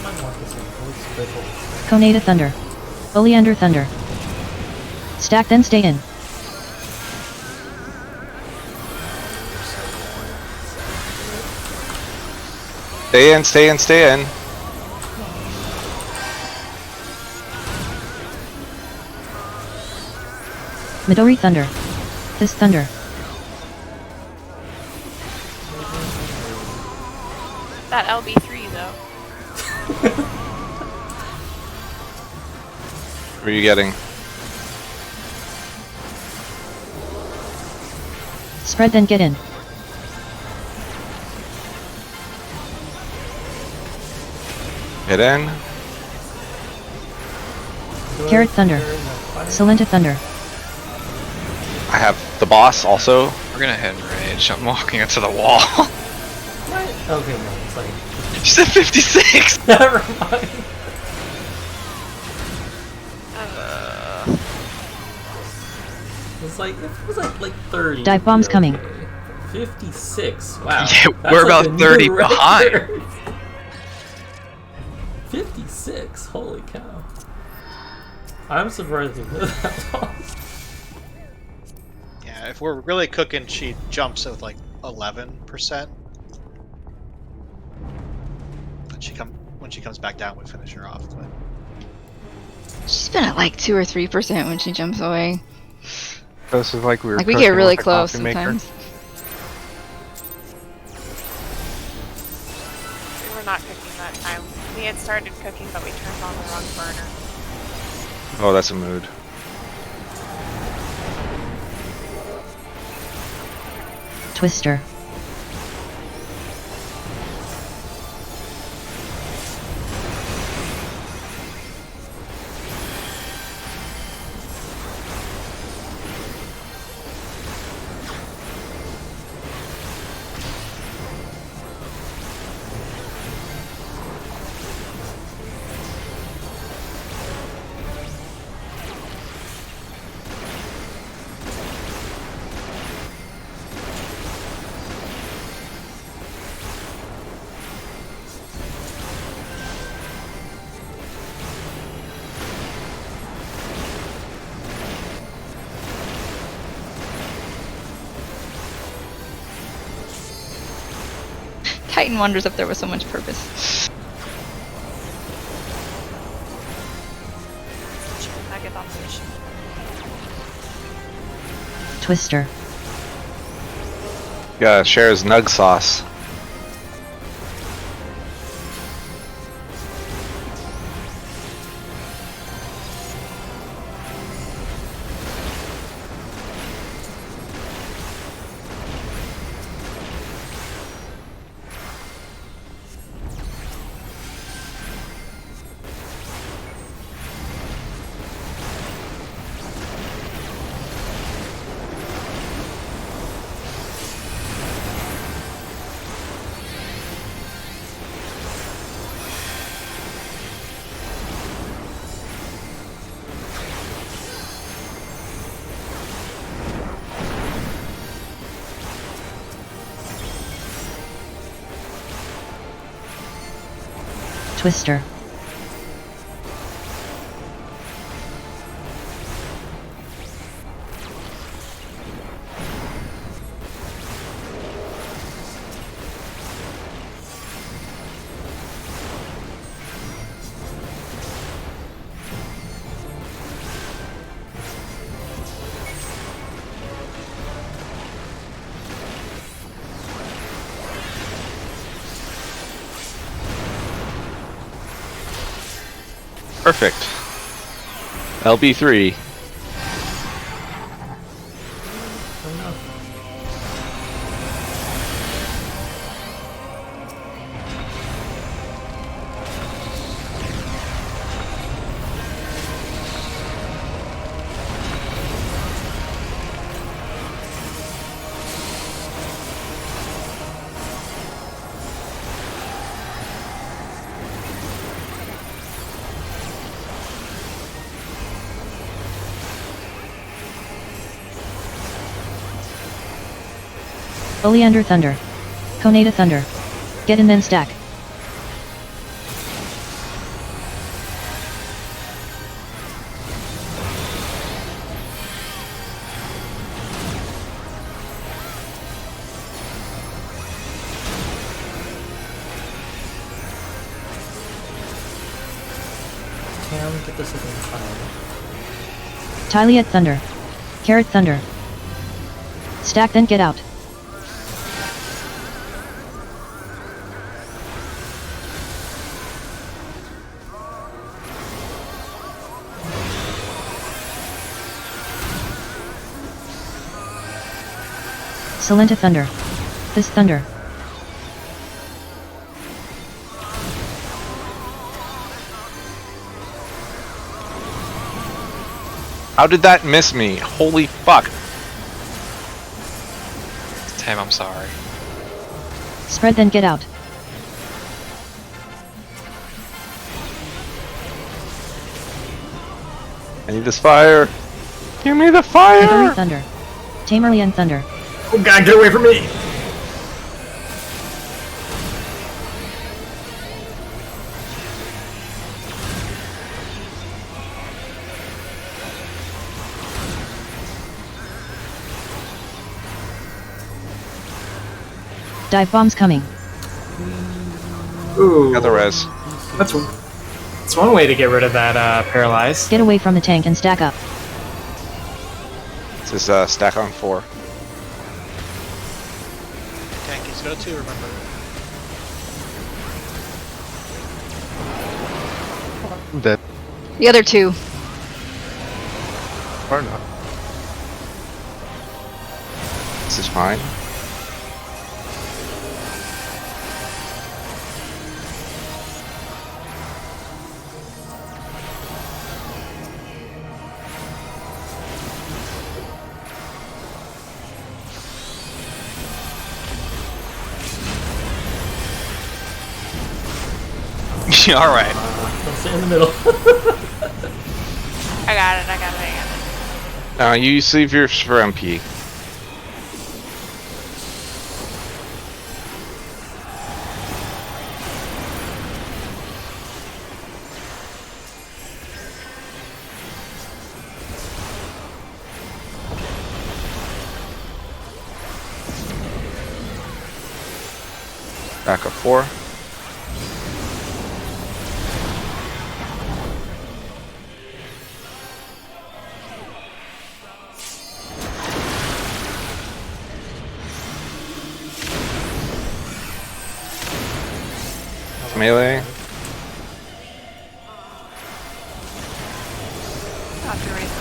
might want this one. Let's special. Conate Thunder. Oleander Thunder. Stack then stay in. Stay in, stay in, stay in. Midori Thunder. This Thunder. That LB3 though. What are you getting? Spread then get in. Get in. Carrot Thunder. Silenta Thunder. I have the boss also. We're gonna hit rage. I'm walking into the wall. What? Okay, no, it's like. You said 56! Never mind. It was like 30. Dive bombs Okay. coming. 56. Wow. Yeah, That's we're like about a new 30 record. behind. 56. Holy cow. I'm surprised you did that long. Yeah, if we're really cooking, she jumps with like 11%. But when she comes back down, we finish her off. But She's been at like 2 or 3% when she jumps away. This is like we were. Like we get cooking really with a close coffee maker. sometimes. We were not cooking that time. We had started cooking, but we turned on the wrong burner. Oh, that's a mood. Twister. Titan wonders if there was so much purpose. Chicken nugget operation. Twister. Yeah, shares nug sauce. Twister. Perfect. LB3. Oleander Thunder. Conata Thunder. Get in then stack. can get this again in time. Tyliate Thunder. Carrot Thunder. Stack then get out. Salenta Thunder. This Thunder. How did that miss me? Holy fuck. Tim, I'm sorry. Spread then get out. I need this fire. Give me the Higori fire! Thunder. Tamerlian Thunder. Oh god, get away from me! Dive bombs coming. Ooh. Got the res. That's one way to get rid of that paralyze. Get away from the tank and stack up. This is stack on 4. Tankies go too, remember. I'm dead. The other two. Or not. This is fine. Alright. Don't sit in the middle. I got it. You save yours for MP. Back up 4. Melee. Have to raise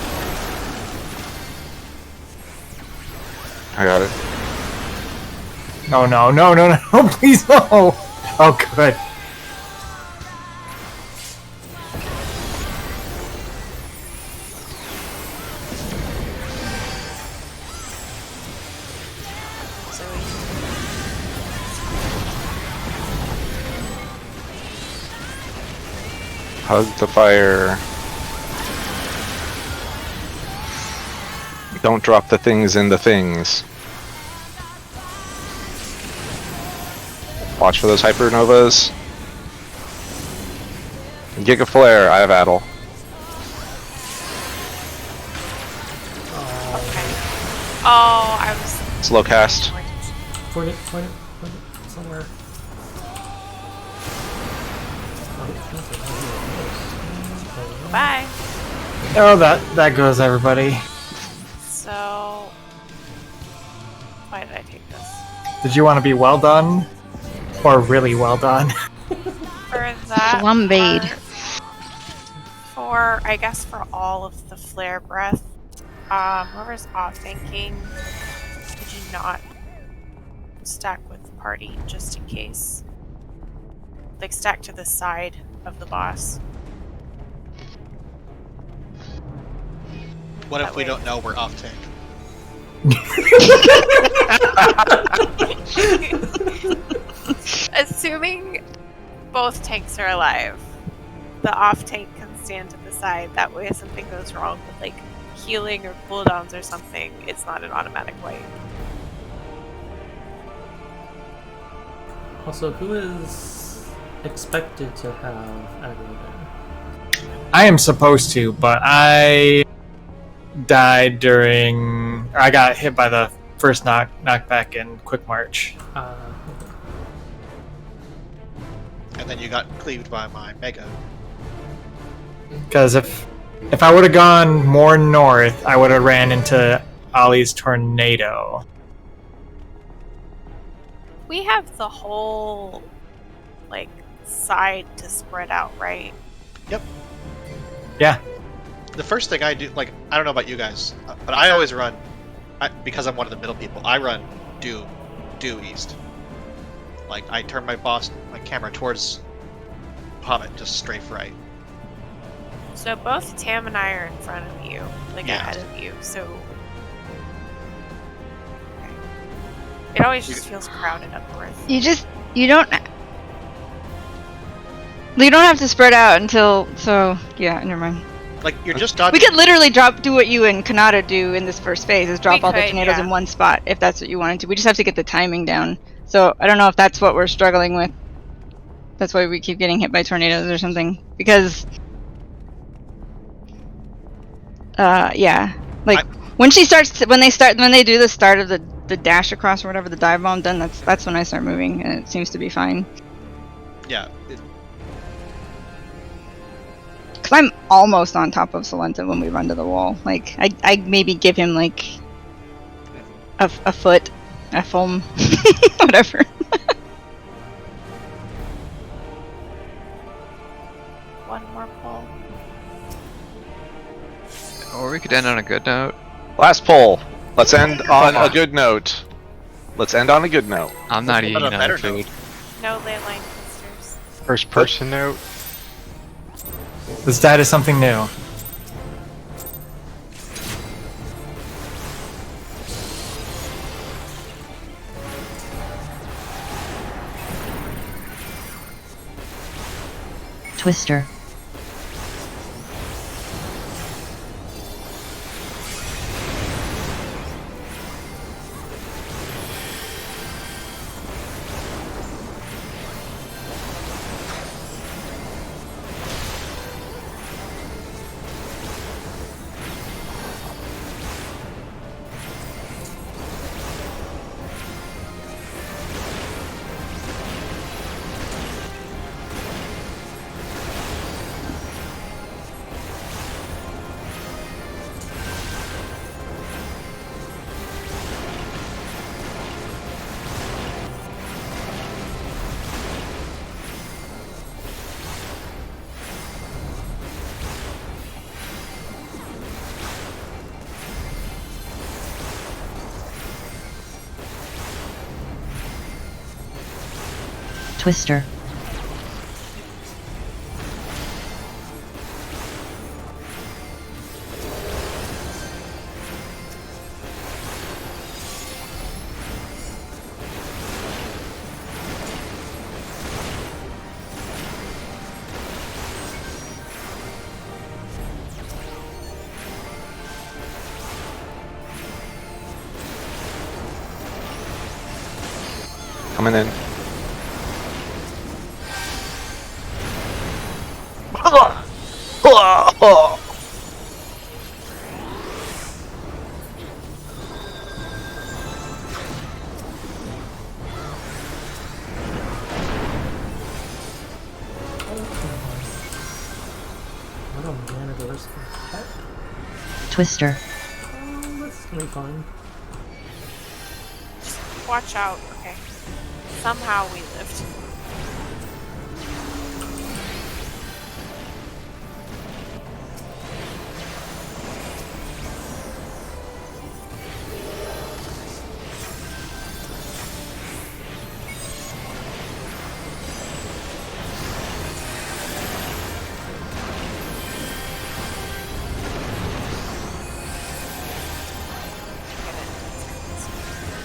I got it. No, no, no, no, no, please no! Oh, good. Hug the fire. Don't drop the things in the things. Watch for those hypernovas. Giga Flare, I have Addle. Oh, I was. Slow cast. Point it somewhere. Bye. Oh, that goes, everybody. So, why did I take this? Did you want to be well done? Or really well done? For that Flambade. part, I guess for all of the flare breath, whoever's off thinking, could you not stack with the party just in case? Like stack to the side of the boss. What if That we way. don't know we're off tank? Assuming both tanks are alive, the off tank can stand to the side. That way if something goes wrong with like healing or cooldowns or something, it's not an automatic wipe. Also, who is expected to have aggro? I am supposed to, but I died during... I got hit by the first knockback in Quick March. And then you got cleaved by my Mega. Because if I would have gone more north, I would have ran into Ollie's tornado. We have the whole, like, side to spread out, right? Yep. Yeah. The first thing I do, like, I don't know about you guys, but I always run, because I'm one of the middle people, I run due east. Like, I turn my camera towards Hobbit, just strafe right. So both Tam and I are in front of you, like Yeah. ahead of you, so... Okay. It always just feels crowded up north. You don't have to spread out until, so, yeah, never mind. Like, you're just dodging. We could literally do what you and Kanata do in this first phase, is drop We all the could, tornadoes yeah. in one spot, if that's what you wanted to. We just have to get the timing down. So, I don't know if that's what we're struggling with. That's why we keep getting hit by tornadoes or something. Because, yeah. Like, when they do the start of the dash across or whatever, the dive bomb, then that's when I start moving, and it seems to be fine. Yeah. Because I'm almost on top of Salenta when we run to the wall. Like, I maybe give him, like, a foot, a foam, whatever. One more pull. Or we could end on a good note. Last poll. Let's end on a good note. I'm not eating a better another food. No landline sisters. First person note. This data is something new. Twister. Twister. Coming in. I don't man of the risk. Twister. That's gonna be fine. Watch out. Okay. Somehow we lived.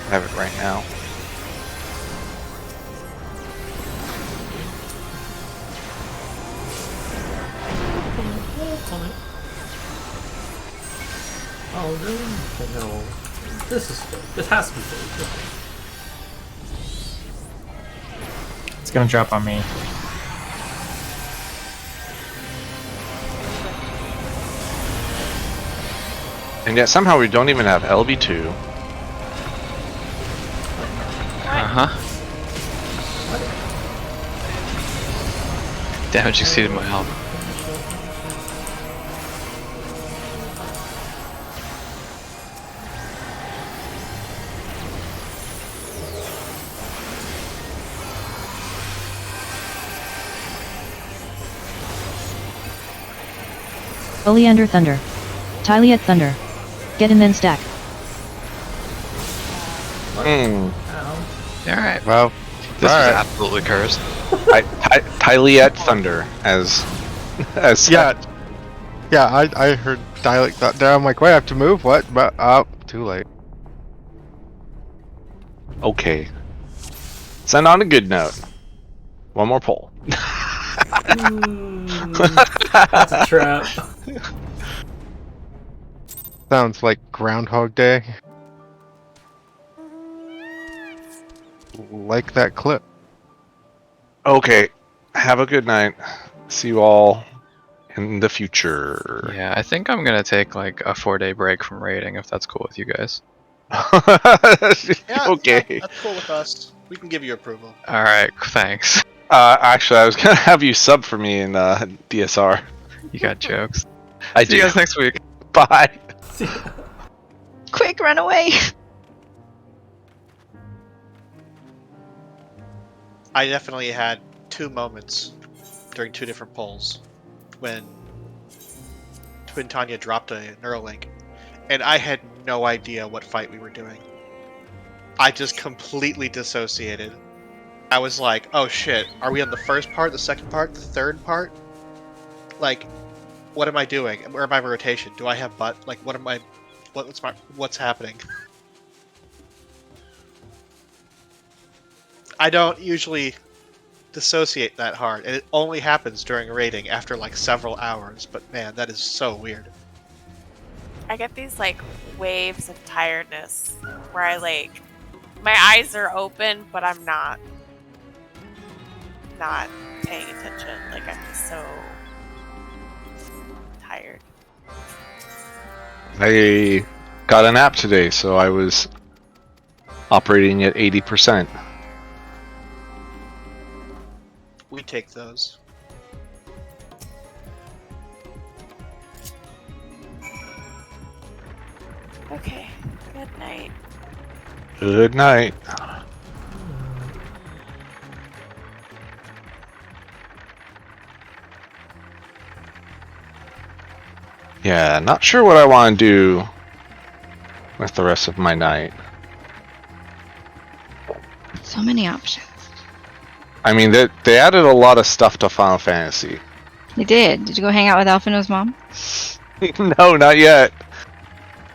I have it right now. Oh, really? Okay, no. This is good. This has to be good. It's gonna drop on me. And yet somehow we don't even have LB2. Uh-huh. Damage exceeded my health. Oleander Thunder. Tyliet Thunder. Get in then stack. Hmm. Ow. Alright. Well, This was alright. absolutely cursed. Tyliet Thunder as Yeah. Yeah, I heard dialect that there. I'm like, wait, I have to move? What? But too late. Okay. Send on a good note. One more poll. That's a trap. Sounds like Groundhog Day. Like that clip. Okay. Have a good night. See you all in the future. Yeah, I think I'm gonna take like a 4-day break from raiding if that's cool with you guys. Yeah, Okay. yeah, that's cool with us. We can give you approval. Alright, thanks. Actually, I was gonna have you sub for me in DSR. You got jokes. I See do. you guys next week. Bye. Quick, run away! I definitely had 2 moments during 2 different polls when Twin Tanya dropped a Neuralink, and I had no idea what fight we were doing. I just completely dissociated. I was like, oh shit, are we on the first part, the second part, the third part? Like, what am I doing? Where am I in rotation? Do I have butt? Like, what am I... What's happening? I don't usually dissociate that hard, and it only happens during raiding after like several hours, but man, that is so weird. I get these like waves of tiredness where I like my eyes are open, but I'm not paying attention. Like I'm just so tired. I got a nap today, so I was operating at 80%. We take those. Okay, good night. Good night. Yeah, not sure what I want to do with the rest of my night. So many options. I mean, they added a lot of stuff to Final Fantasy. They did. Did you go hang out with Alphina's mom? No, not yet.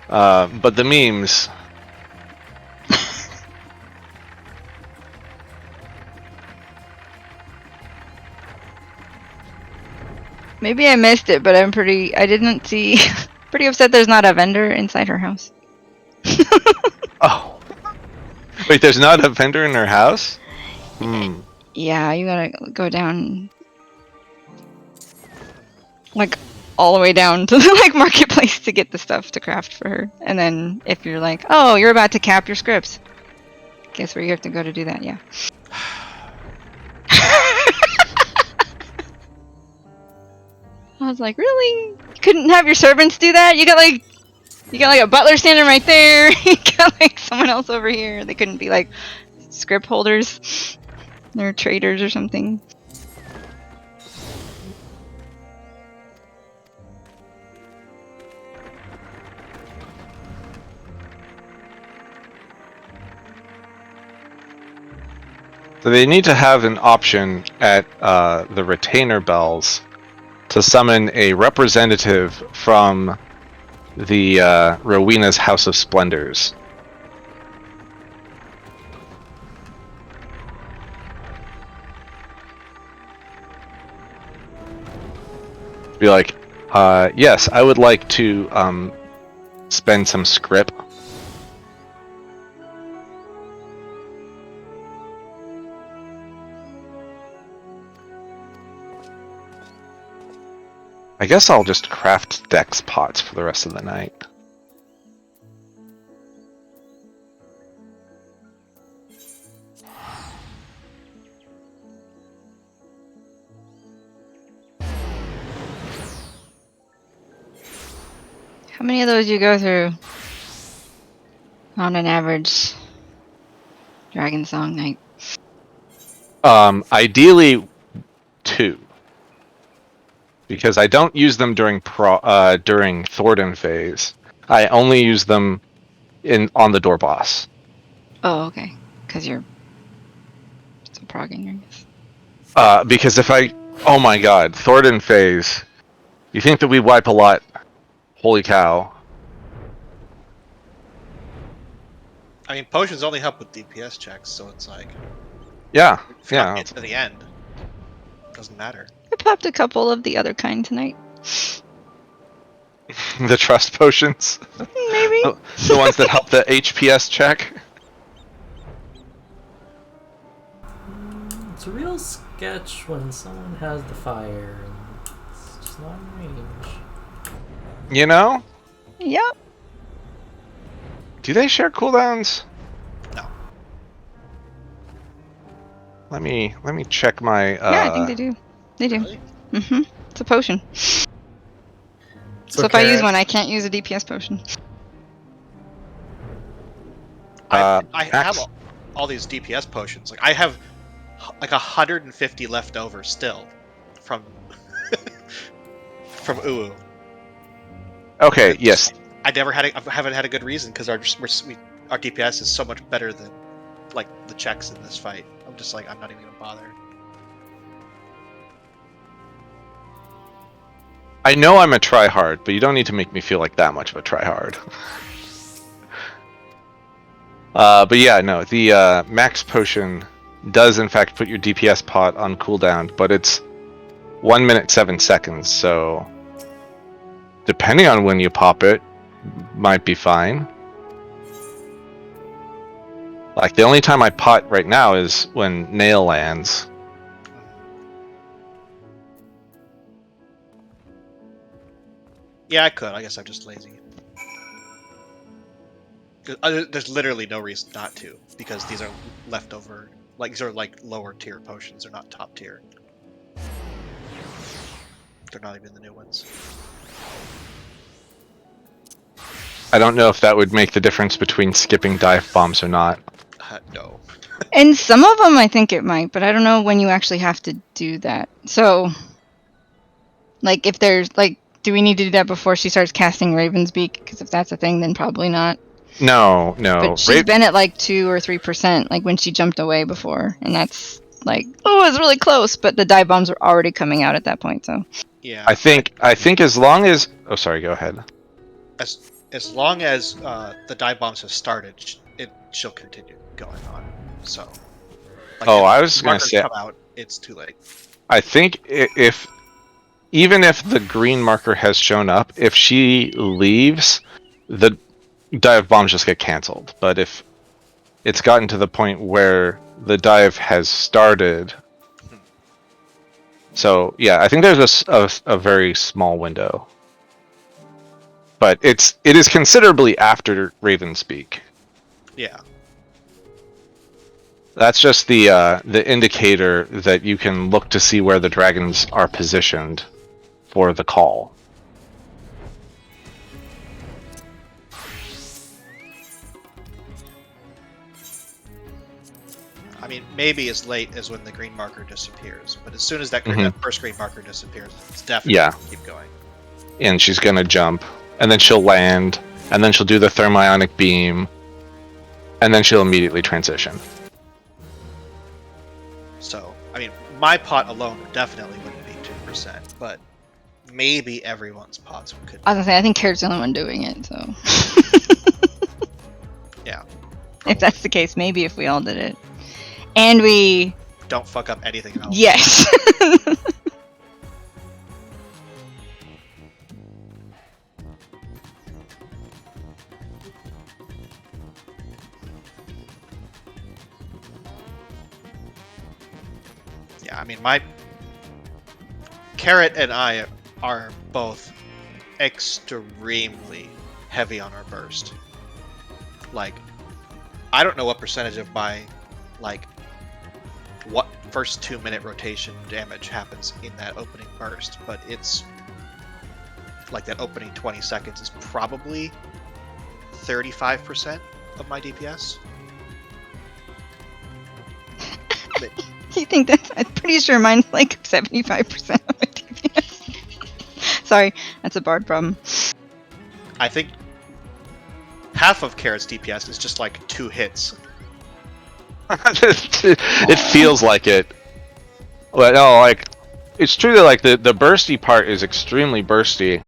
But the memes. Maybe I missed it, but I didn't see. Pretty upset there's not a vendor inside her house. Oh. Wait, there's not a vendor in her house? Hmm. Yeah, you gotta go down. Like, all the way down to the like marketplace to get the stuff to craft for her. And then if you're like, oh, you're about to cap your scripts. Guess where you have to go to do that, yeah. I was like, really? You couldn't have your servants do that? You got like a butler standing right there. You got like someone else over here. They couldn't be like script holders. They're traders or something. So they need to have an option at the retainer bells to summon a representative from the Rowena's House of Splendors. Be like, yes, I would like to spend some script. I guess I'll just craft dex pots for the rest of the night. How many of those do you go through on an average Dragon Song night? Ideally, 2. because I don't use them during during Thornton phase. I only use them on the door boss. Oh, okay. Because you're still progging, I guess. Because if oh my god, Thornton phase. You think that we wipe a lot? Holy cow! I mean, potions only help with DPS checks, so it's like, Yeah, if you're not yeah. getting to the end, it doesn't matter. I popped a couple of the other kind tonight. The trust potions, Maybe. the ones that help the HPS check. It's a real sketch when someone has the fire and it's just not in range. You know? Yep. Do they share cooldowns? No. Let me check my. Yeah, I think they do. They do. Really? Mm-hmm. It's a potion. So if I use one, I can't use a DPS potion. I Max? have all these DPS potions. Like I have like 150 left over still from from Uwu. Okay. Yes. I haven't had a good reason because our DPS is so much better than like the checks in this fight. I'm just like, I'm not even gonna bother. I know I'm a tryhard, but you don't need to make me feel like that much of a tryhard. But yeah, no, the max potion does in fact put your DPS pot on cooldown, but it's 1 minute 7 seconds, so depending on when you pop it, might be fine. Like the only time I pot right now is when nail lands. Yeah, I could. I guess I'm just lazy. There's literally no reason not to, because these are leftover. Like these are like lower tier potions. They're not top tier. They're not even the new ones. I don't know if that would make the difference between skipping dive bombs or not. No. And some of them I think it might, but I don't know when you actually have to do that. So, like, if there's, like, do we need to do that before she starts casting Raven's Beak? Because if that's a thing, then probably not. No. But she's been at, like, 2 or 3%, like, when she jumped away before. And that's, like, oh, it's really close. But the dive bombs were already coming out at that point, so. Yeah. I think as long as... Oh, sorry, go ahead. As long as the dive bombs have started, she'll continue going on. So. Like, Oh, if I was just gonna markers say... come out, it's too late. I think even if the green marker has shown up, if she leaves, the dive bombs just get canceled. But if it's gotten to the point where the dive has started, so yeah, I think there's a very small window, but it is considerably after Ravenspeak. Yeah. That's just the indicator that you can look to see where the dragons are positioned for the call. I mean, maybe as late as when the green marker disappears, but as soon as that first green marker disappears, it's definitely gonna keep going. And she's gonna jump, and then she'll land, and then she'll do the thermionic beam, and then she'll immediately transition. So, I mean, my pot alone definitely wouldn't be 2%, but maybe everyone's pots could. I was gonna say, I think Carrot's the only one doing it, so. Yeah. If that's the case, maybe if we all did it. And we... Don't fuck up anything else. Yes! Yeah, I mean, Carrot and I are both extremely heavy on our burst. Like, I don't know what percentage of my, like, what first 2-minute rotation damage happens in that opening burst, but it's, like, that opening 20 seconds is probably 35% of my DPS. You think that's... I'm pretty sure mine's like 75% of my DPS. Sorry, that's a Bard problem. I think half of Carrot's DPS is just like 2 hits. It feels like it. But no, like it's true that like the bursty part is extremely bursty,